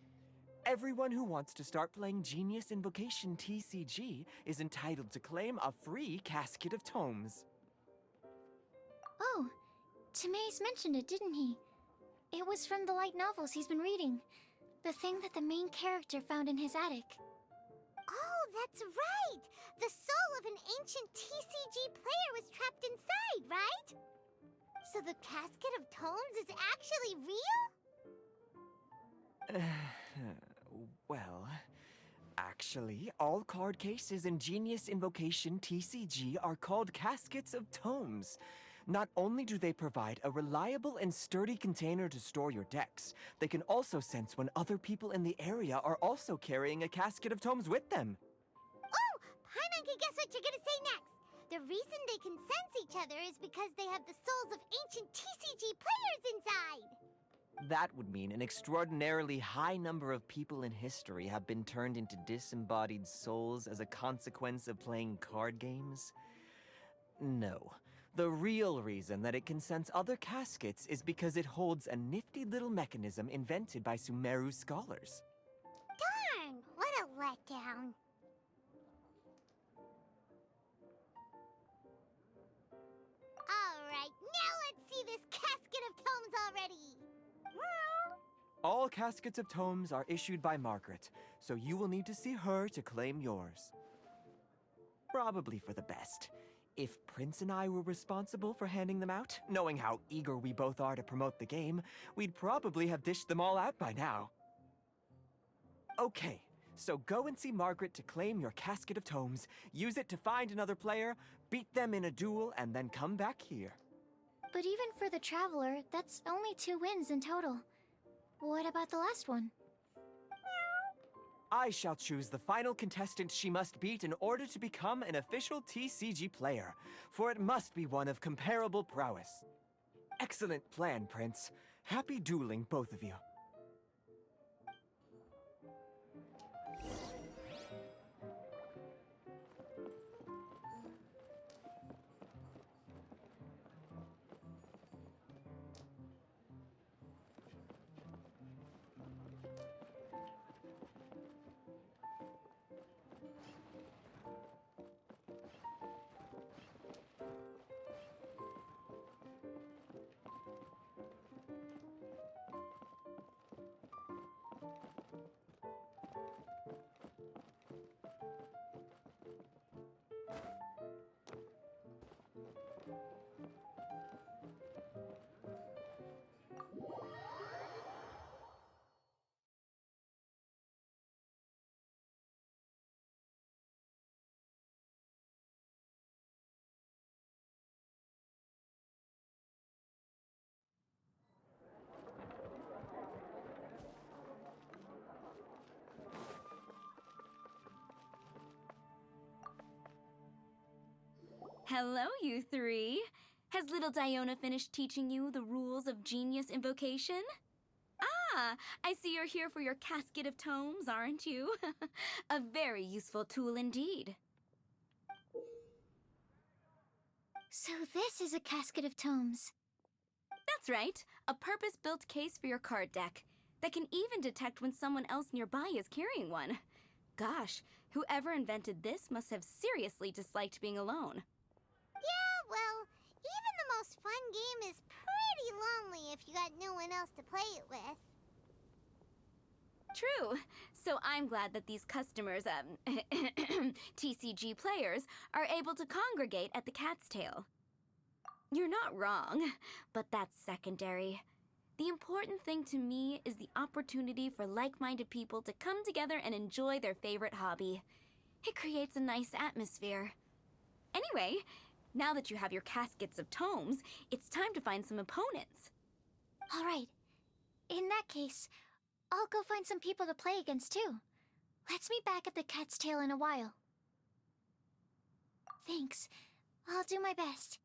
Everyone who wants to start playing Genius Invocation TCG is entitled to claim a free casket of tomes. Oh, Timaeus mentioned it, didn't he? It was from the light novels he's been reading. The thing that the main character found in his attic. Oh, that's right! The soul of an ancient TCG player was trapped inside, right? So the casket of tomes is actually real? Well, actually, all card cases in Genius Invocation TCG are called caskets of tomes. Not only do they provide a reliable and sturdy container to store your decks, they can also sense when other people in the area are also carrying a casket of tomes with them. Oh! Paimon can guess what you're gonna say next! The reason they can sense each other is because they have the souls of ancient TCG players inside! That would mean an extraordinarily high number of people in history have been turned into disembodied souls as a consequence of playing card games? No. The real reason that it can sense other caskets is because it holds a nifty little mechanism invented by Sumeru scholars. Darn! What a letdown. Alright, now let's see this casket of tomes already! All caskets of tomes are issued by Margaret, so you will need to see her to claim yours. Probably for the best. If Prince and I were responsible for handing them out, knowing how eager we both are to promote the game, we'd probably have dished them all out by now. Okay, so go and see Margaret to claim your casket of tomes, use it to find another player, beat them in a duel, and then come back here. But even for the Traveler, that's only 2 wins in total. What about the last one? I shall choose the final contestant she must beat in order to become an official TCG player, for it must be one of comparable prowess. Excellent plan, Prince. Happy dueling, both of you. Hello, you 3. Has little Diona finished teaching you the rules of Genius Invocation? Ah, I see you're here for your casket of tomes, aren't you? A very useful tool indeed. So this is a casket of tomes. That's right, a purpose-built case for your card deck that can even detect when someone else nearby is carrying one. Gosh, whoever invented this must have seriously disliked being alone. Yeah, well, even the most fun game is pretty lonely if you got no one else to play it with. True. So I'm glad that these customers, TCG players, are able to congregate at the Cat's Tail. You're not wrong, but that's secondary. The important thing to me is the opportunity for like-minded people to come together and enjoy their favorite hobby. It creates a nice atmosphere. Anyway, now that you have your caskets of tomes, it's time to find some opponents. All right. In that case, I'll go find some people to play against too. Let's meet back at the Cat's Tail in a while. Thanks. I'll do my best.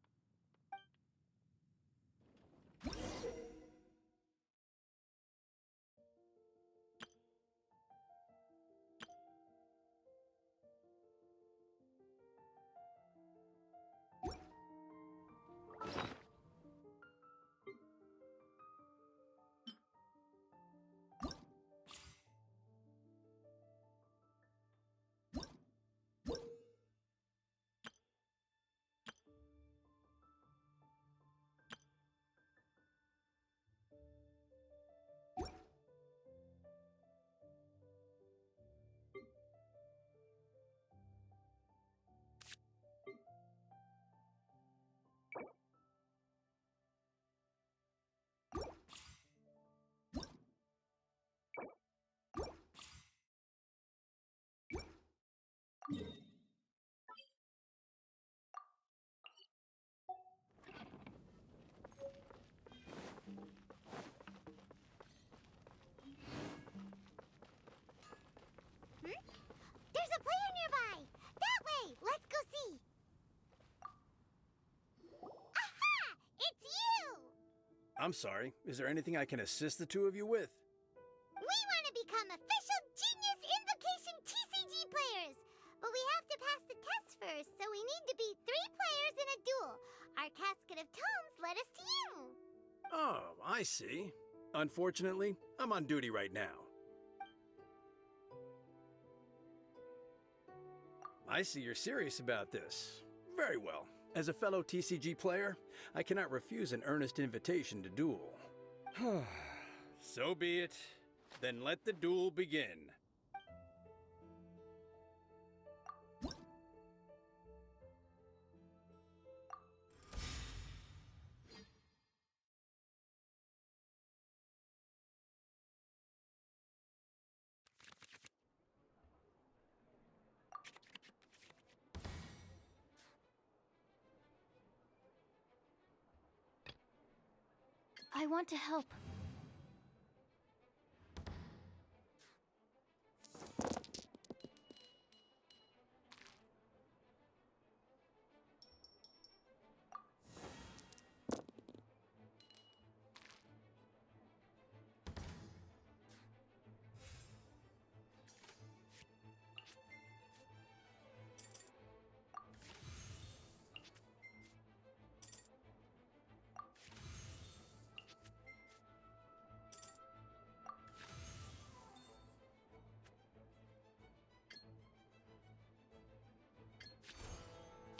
There's a player nearby! That way! Let's go see! Aha! It's you! I'm sorry. Is there anything I can assist the two of you with? We want to become official Genius Invocation TCG players! But we have to pass the test first, so we need to beat 3 players in a duel. Our casket of tomes led us to you! Oh, I see. Unfortunately, I'm on duty right now. I see you're serious about this. Very well. As a fellow TCG player, I cannot refuse an earnest invitation to duel. So be it. Then let the duel begin. I want to help.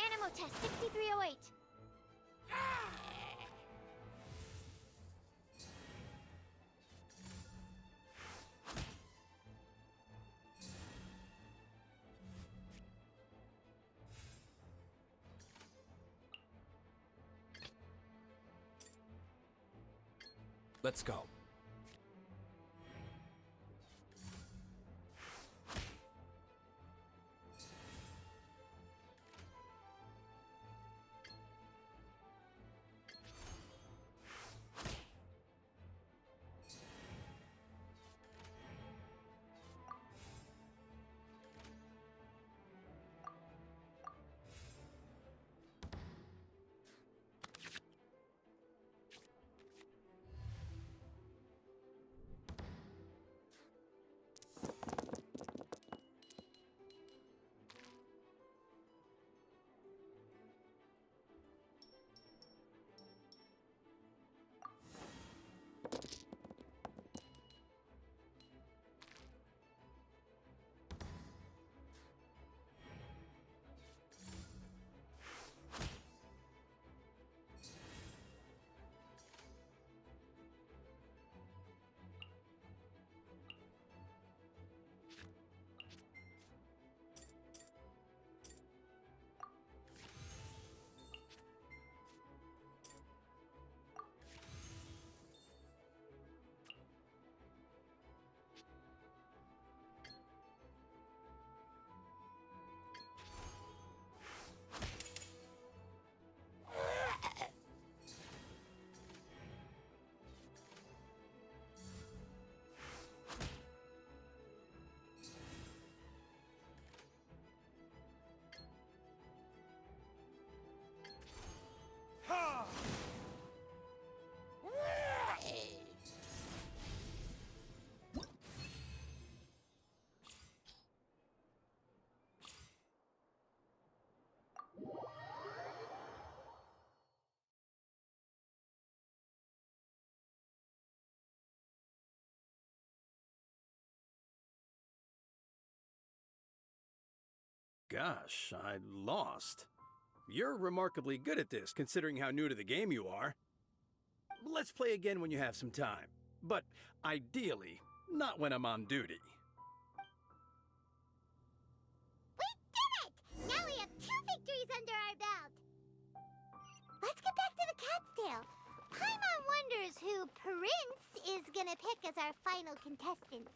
Animo test 6308. Let's go. Gosh, I lost. You're remarkably good at this, considering how new to the game you are. Let's play again when you have some time. But ideally, not when I'm on duty. We did it! Now we have 2 victories under our belt. Let's get back to the Cat's Tail. Paimon wonders who Prince is gonna pick as our final contestant.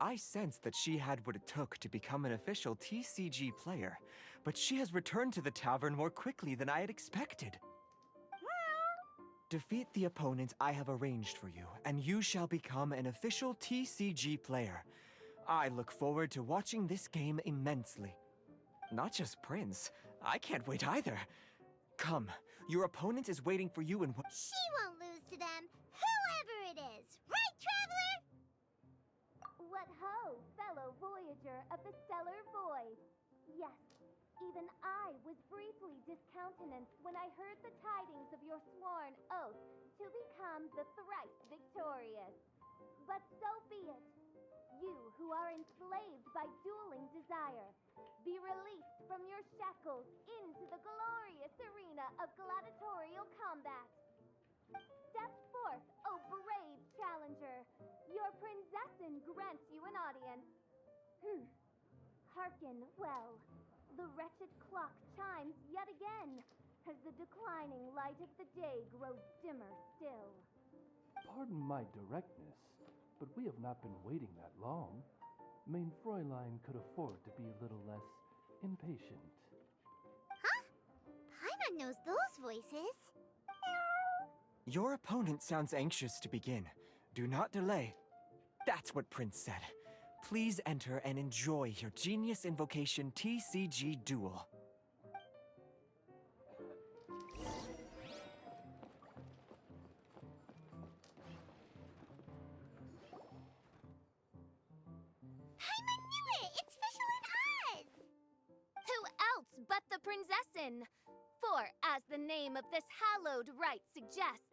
I sensed that she had what it took to become an official TCG player, but she has returned to the tavern more quickly than I had expected. Defeat the opponent I have arranged for you, and you shall become an official TCG player. I look forward to watching this game immensely. Not just Prince, I can't wait either. Come, your opponent is waiting for you in She won't lose to them, whoever it is. Right, Traveler? What ho, fellow voyager of the stellar void! Yes, even I was briefly discountenanced when I heard the tidings of your sworn oath to become the thrice victorious. But so be it. You who are enslaved by dueling desire, be released from your shackles into the glorious arena of gladiatorial combat. Step forth, O brave challenger. Your princessin grants you an audience. Hearken well. The wretched clock chimes yet again, as the declining light of the day grows dimmer still. Pardon my directness, but we have not been waiting that long. Mein Fräulein could afford to be a little less impatient. Huh? Paimon knows those voices. Your opponent sounds anxious to begin. Do not delay. That's what Prince said. Please enter and enjoy your Genius Invocation TCG duel. Paimon knew it! It's Fisherland Oz! Who else but the princessin? For, as the name of this hallowed rite suggests,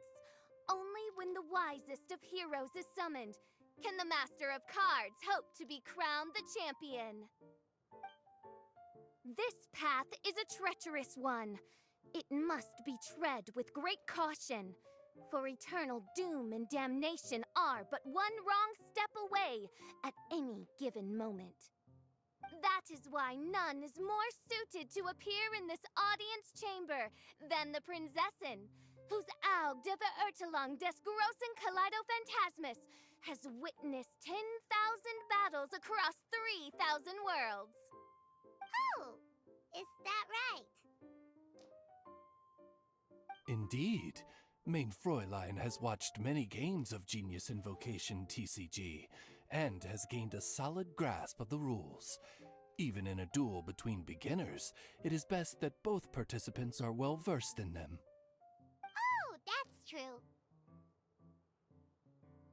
only when the wisest of heroes is summoned can the master of cards hope to be crowned the champion. This path is a treacherous one. It must be tread with great caution, for eternal doom and damnation are but one wrong step away at any given moment. That is why none is more suited to appear in this audience chamber than the princessin, whose Aug de Verurtelung des großen Kaleido-Phantasmus has witnessed 10,000 battles across 3,000 worlds. Oh, is that right? Indeed. Mein Fräulein has watched many games of Genius Invocation TCG, and has gained a solid grasp of the rules. Even in a duel between beginners, it is best that both participants are well versed in them. Oh, that's true.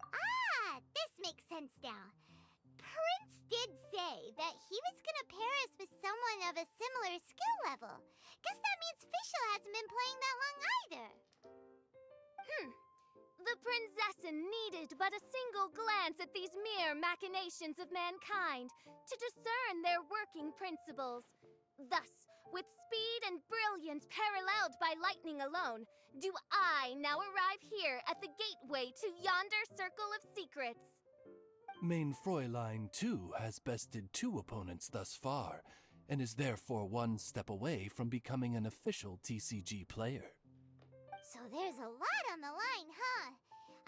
Ah, this makes sense now. Prince did say that he was gonna pair us with someone of a similar skill level. Guess that means Fischl hasn't been playing that long either. The princessin needed but a single glance at these mere machinations of mankind to discern their working principles. Thus, with speed and brilliance paralleled by lightning alone, do I now arrive here at the gateway to yonder circle of secrets. Mein Fräulein, too, has bested 2 opponents thus far, and is therefore one step away from becoming an official TCG player. So there's a lot on the line, huh?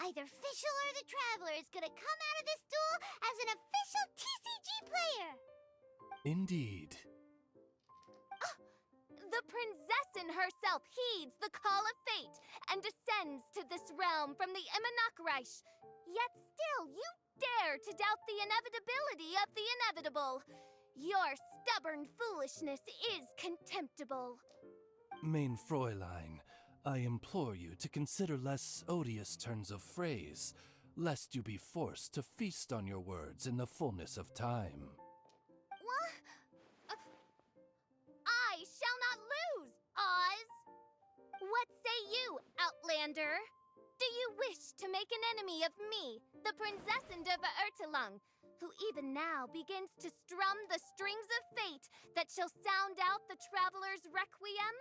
Either Fischl or the Traveler is gonna come out of this duel as an official TCG player! Indeed. The princessin herself heeds the call of fate and descends to this realm from the Immanakreich. Yet still, you dare to doubt the inevitability of the inevitable. Your stubborn foolishness is contemptible. Mein Fräulein, I implore you to consider less odious turns of phrase, lest you be forced to feast on your words in the fullness of time. What? I shall not lose, Oz! What say you, Outlander? Do you wish to make an enemy of me, the Princess of Ertelung, who even now begins to strum the strings of fate that shall sound out the traveler's requiem?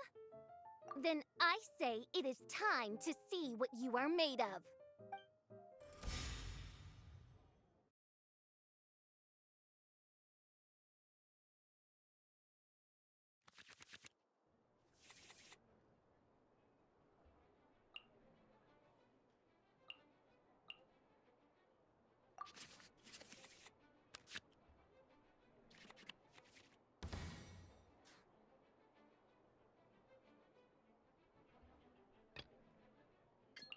Then I say it is time to see what you are made of.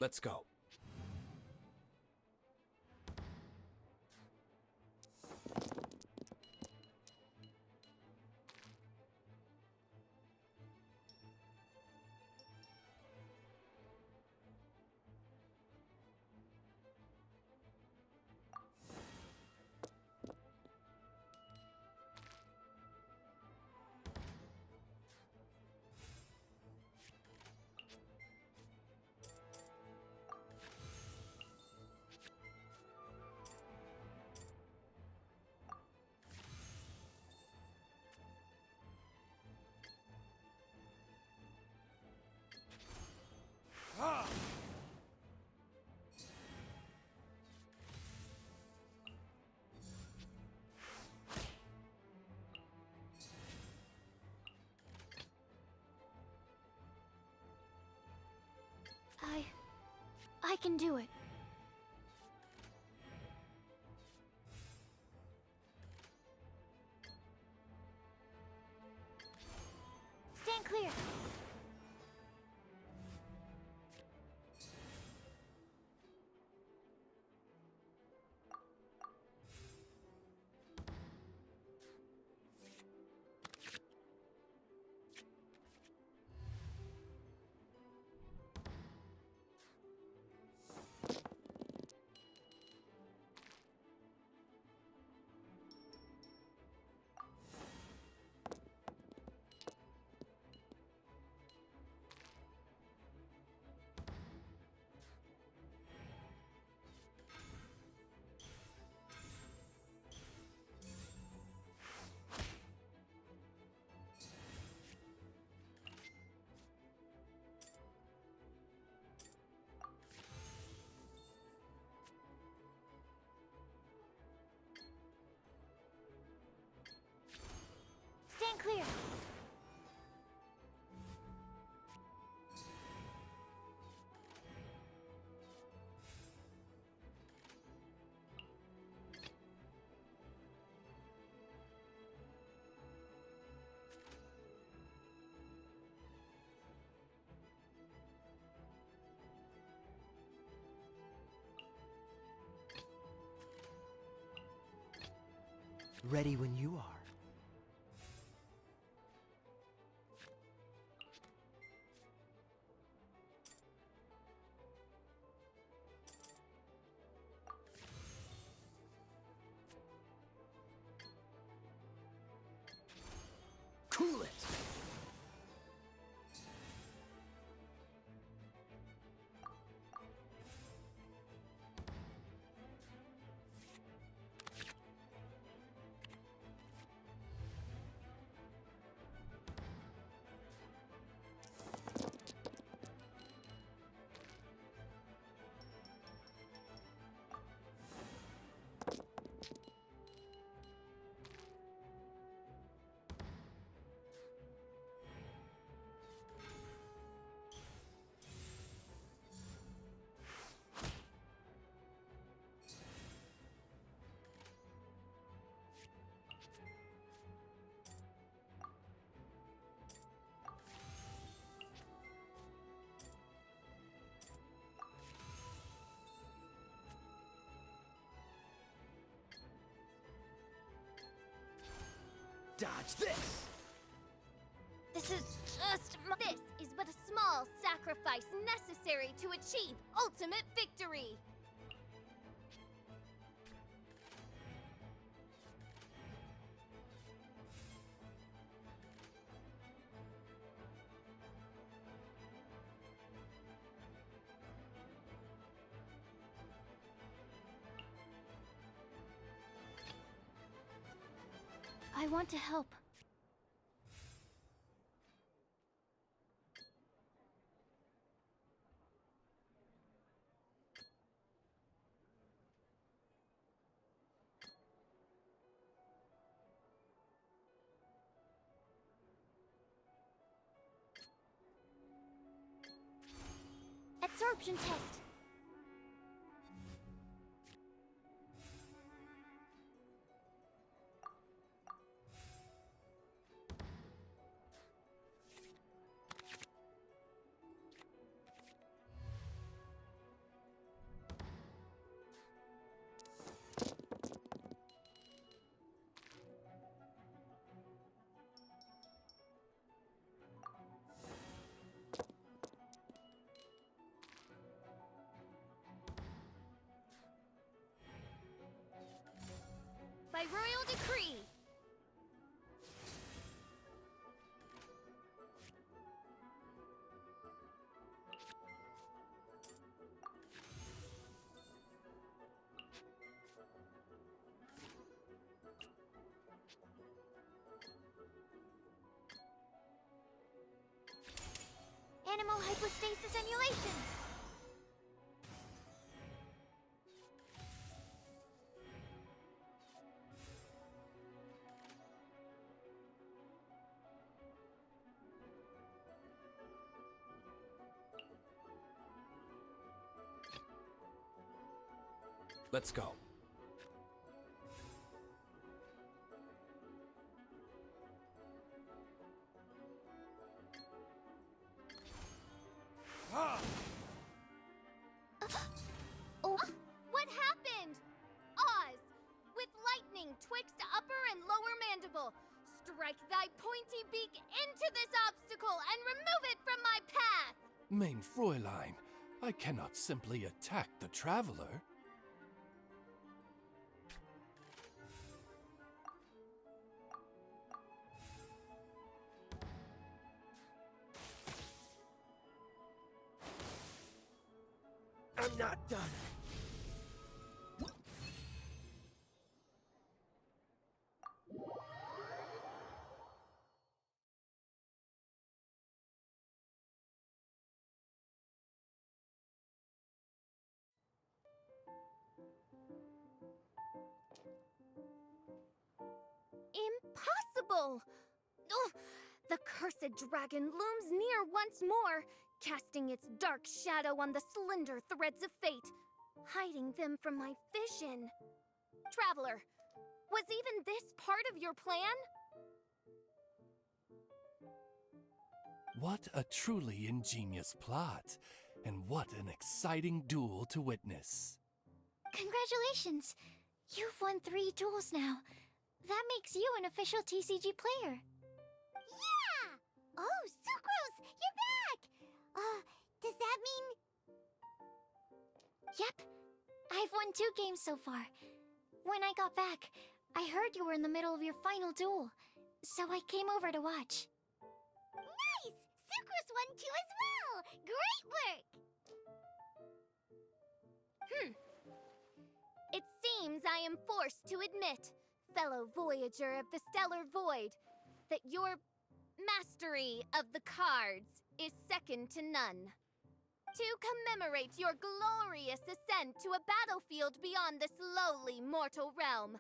Let's go. I can do it. Stand clear. Stand clear. Ready when you are. Cool it! Dodge this! This is but a small sacrifice necessary to achieve ultimate victory. I want to help. Absorption test. By royal decree. Animal hypostasis emulation. Let's go. Oh, What happened? Oz, with lightning twixt upper and lower mandible, strike thy pointy beak into this obstacle and remove it from my path! Main Fräulein, I cannot simply attack the traveler. I'm not done. Impossible! Ugh, the cursed dragon looms near once more, casting its dark shadow on the slender threads of fate, hiding them from my vision. Traveler, was even this part of your plan? What a truly ingenious plot, and what an exciting duel to witness. congratulations! You've won 3 duels now. That makes you an official TCG player. Yeah! Oh, Sucrose, you're back! Does that mean... Yep, I've won 2 games so far. When I got back, I heard you were in the middle of your final duel, so I came over to watch. Nice! Sucrose won too as well! Great work! It seems I am forced to admit, fellow voyager of the stellar void, that your mastery of the cards is second to none. To commemorate your glorious ascent to a battlefield beyond this lowly mortal realm,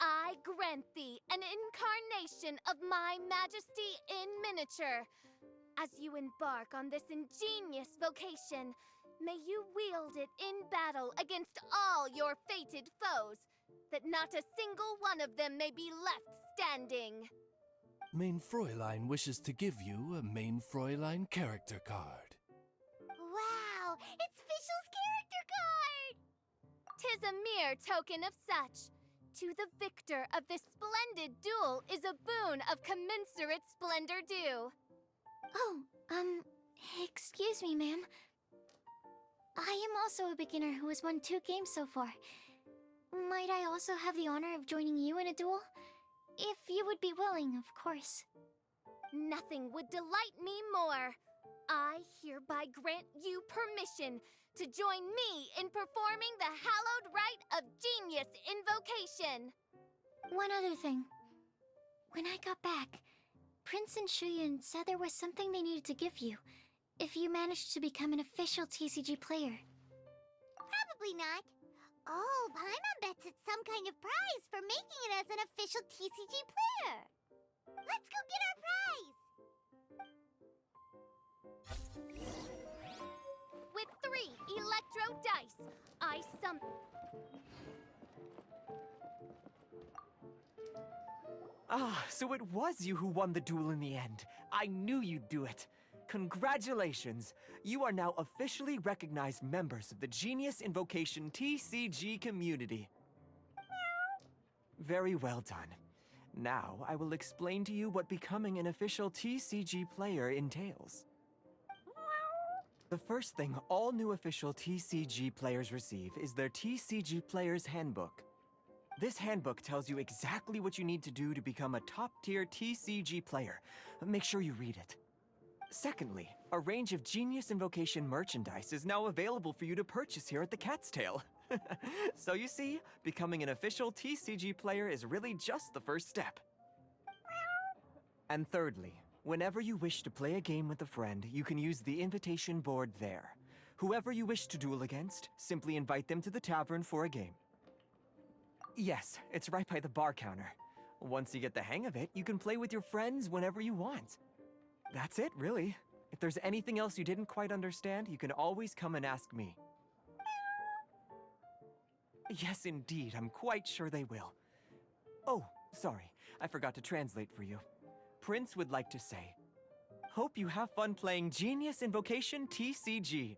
I grant thee an incarnation of my majesty in miniature. As you embark on this ingenious vocation, may you wield it in battle against all your fated foes, that not a single one of them may be left standing. Main Fräulein wishes to give you a Main Fräulein character card. Wow, it's Fischl's character card! 'Tis a mere token of such. To the victor of this splendid duel is a boon of commensurate splendor due. Oh, excuse me, ma'am. I am also a beginner who has won 2 games so far. Might I also have the honor of joining you in a duel? If you would be willing, of course. Nothing would delight me more. I hereby grant you permission to join me in performing the hallowed rite of genius invocation. One other thing. When I got back, Prince and Shuyan said there was something they needed to give you if you managed to become an official TCG player. Probably not. Oh, Paimon bets it's some kind of prize for making it as an official TCG player. Let's go get our prize! With 3 electro dice, I sum. Ah, so it was you who won the duel in the end. I knew you'd do it. Congratulations! You are now officially recognized members of the Genius Invocation TCG community. Very well done. Now, I will explain to you what becoming an official TCG player entails. The first thing all new official TCG players receive is their TCG Player's Handbook. This handbook tells you exactly what you need to do to become a top-tier TCG player. Make sure you read it. Secondly, a range of Genius Invocation merchandise is now available for you to purchase here at the Cat's Tail. So you see, becoming an official TCG player is really just the first step. And thirdly, whenever you wish to play a game with a friend, you can use the invitation board there. Whoever you wish to duel against, simply invite them to the tavern for a game. Yes, it's right by the bar counter. Once you get the hang of it, you can play with your friends whenever you want. That's it, really. If there's anything else you didn't quite understand, you can always come and ask me. Yes, indeed, I'm quite sure they will. Oh, sorry, I forgot to translate for you. Prince would like to say, hope you have fun playing Genius Invocation TCG.